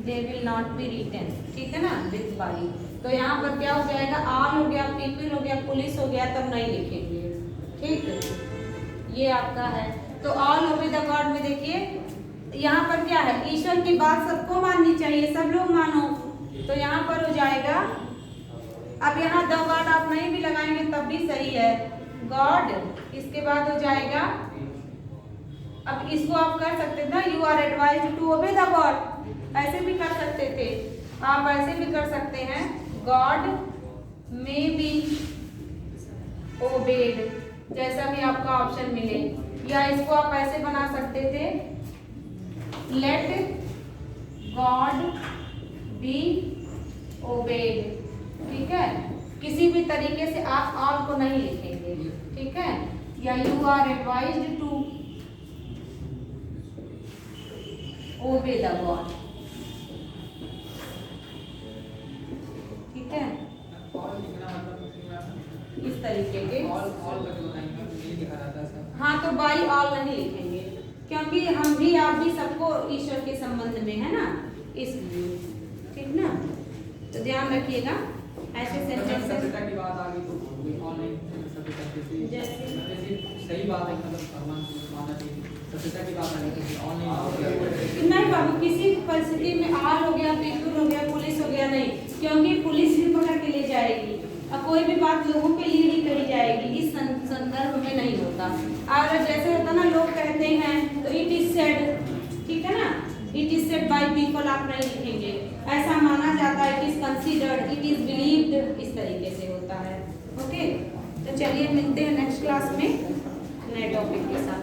They will not be written, ठीक है ना, विद बाई। तो यहाँ पर क्या हो जाएगा, ऑल हो गया, पीपल हो गया, पुलिस हो गया, तब नहीं लिखेंगे। ठीक, ये आपका है। तो ऑल ओबे द गॉड में देखिए, यहाँ पर क्या है, ईश्वर की बात सबको माननी चाहिए, सब लोग मानो। तो यहाँ पर हो जाएगा, अब यहाँ द गॉड आप नहीं भी लगाएंगे तब भी सही है, गॉड इसके बाद हो जाएगा। अब इसको आप कर सकते थे ना, you are advised to obey the god, ऐसे भी कर सकते थे। आप ऐसे भी कर सकते हैं, गॉड मे बी ओबेड, जैसा भी आपका ऑप्शन मिले। या इसको आप ऐसे बना सकते थे, लेट गॉड बी ओबेड। ठीक है, किसी भी तरीके से आप ऑल को नहीं लिखेंगे। ठीक है, या you are advised to obey the god. ठीक है, इस तरीके के। हाँ, तो बाई ऑल नहीं लिखेंगे, क्योंकि हम भी आप भी सबको ईश्वर के संबंध में है ना, इसलिए। ठीक ना, तो ध्यान रखिएगा ऐसे सेंटेंस
की बात आ गई तो ऑनलाइन सही बात है, मतलब भगवान को मानना चाहिए। सत्यता की बात आ गई तो ऑनलाइन
नहीं बाबू, किसी परिस्थिति में ऑल हो गया, पीपल हो गया, पुलिस हो गया, नहीं, क्योंकि पुलिस भी पकड़ के ले जाएगी और कोई भी बात लोगों पे लीड ही करी जाएगी, इस संदर्भ में नहीं होता। और जैसे होता ना, लोग कहते हैं तो इट इज सेड, ठीक है ना, it is said by people आप नहीं लिखेंगे। ऐसा माना जाता है कंसीडर्ड, इट इज बिलीव्ड, इस तरीके से होता है। ओके, तो चलिए मिलते हैं नेक्स्ट क्लास में नए टॉपिक के साथ।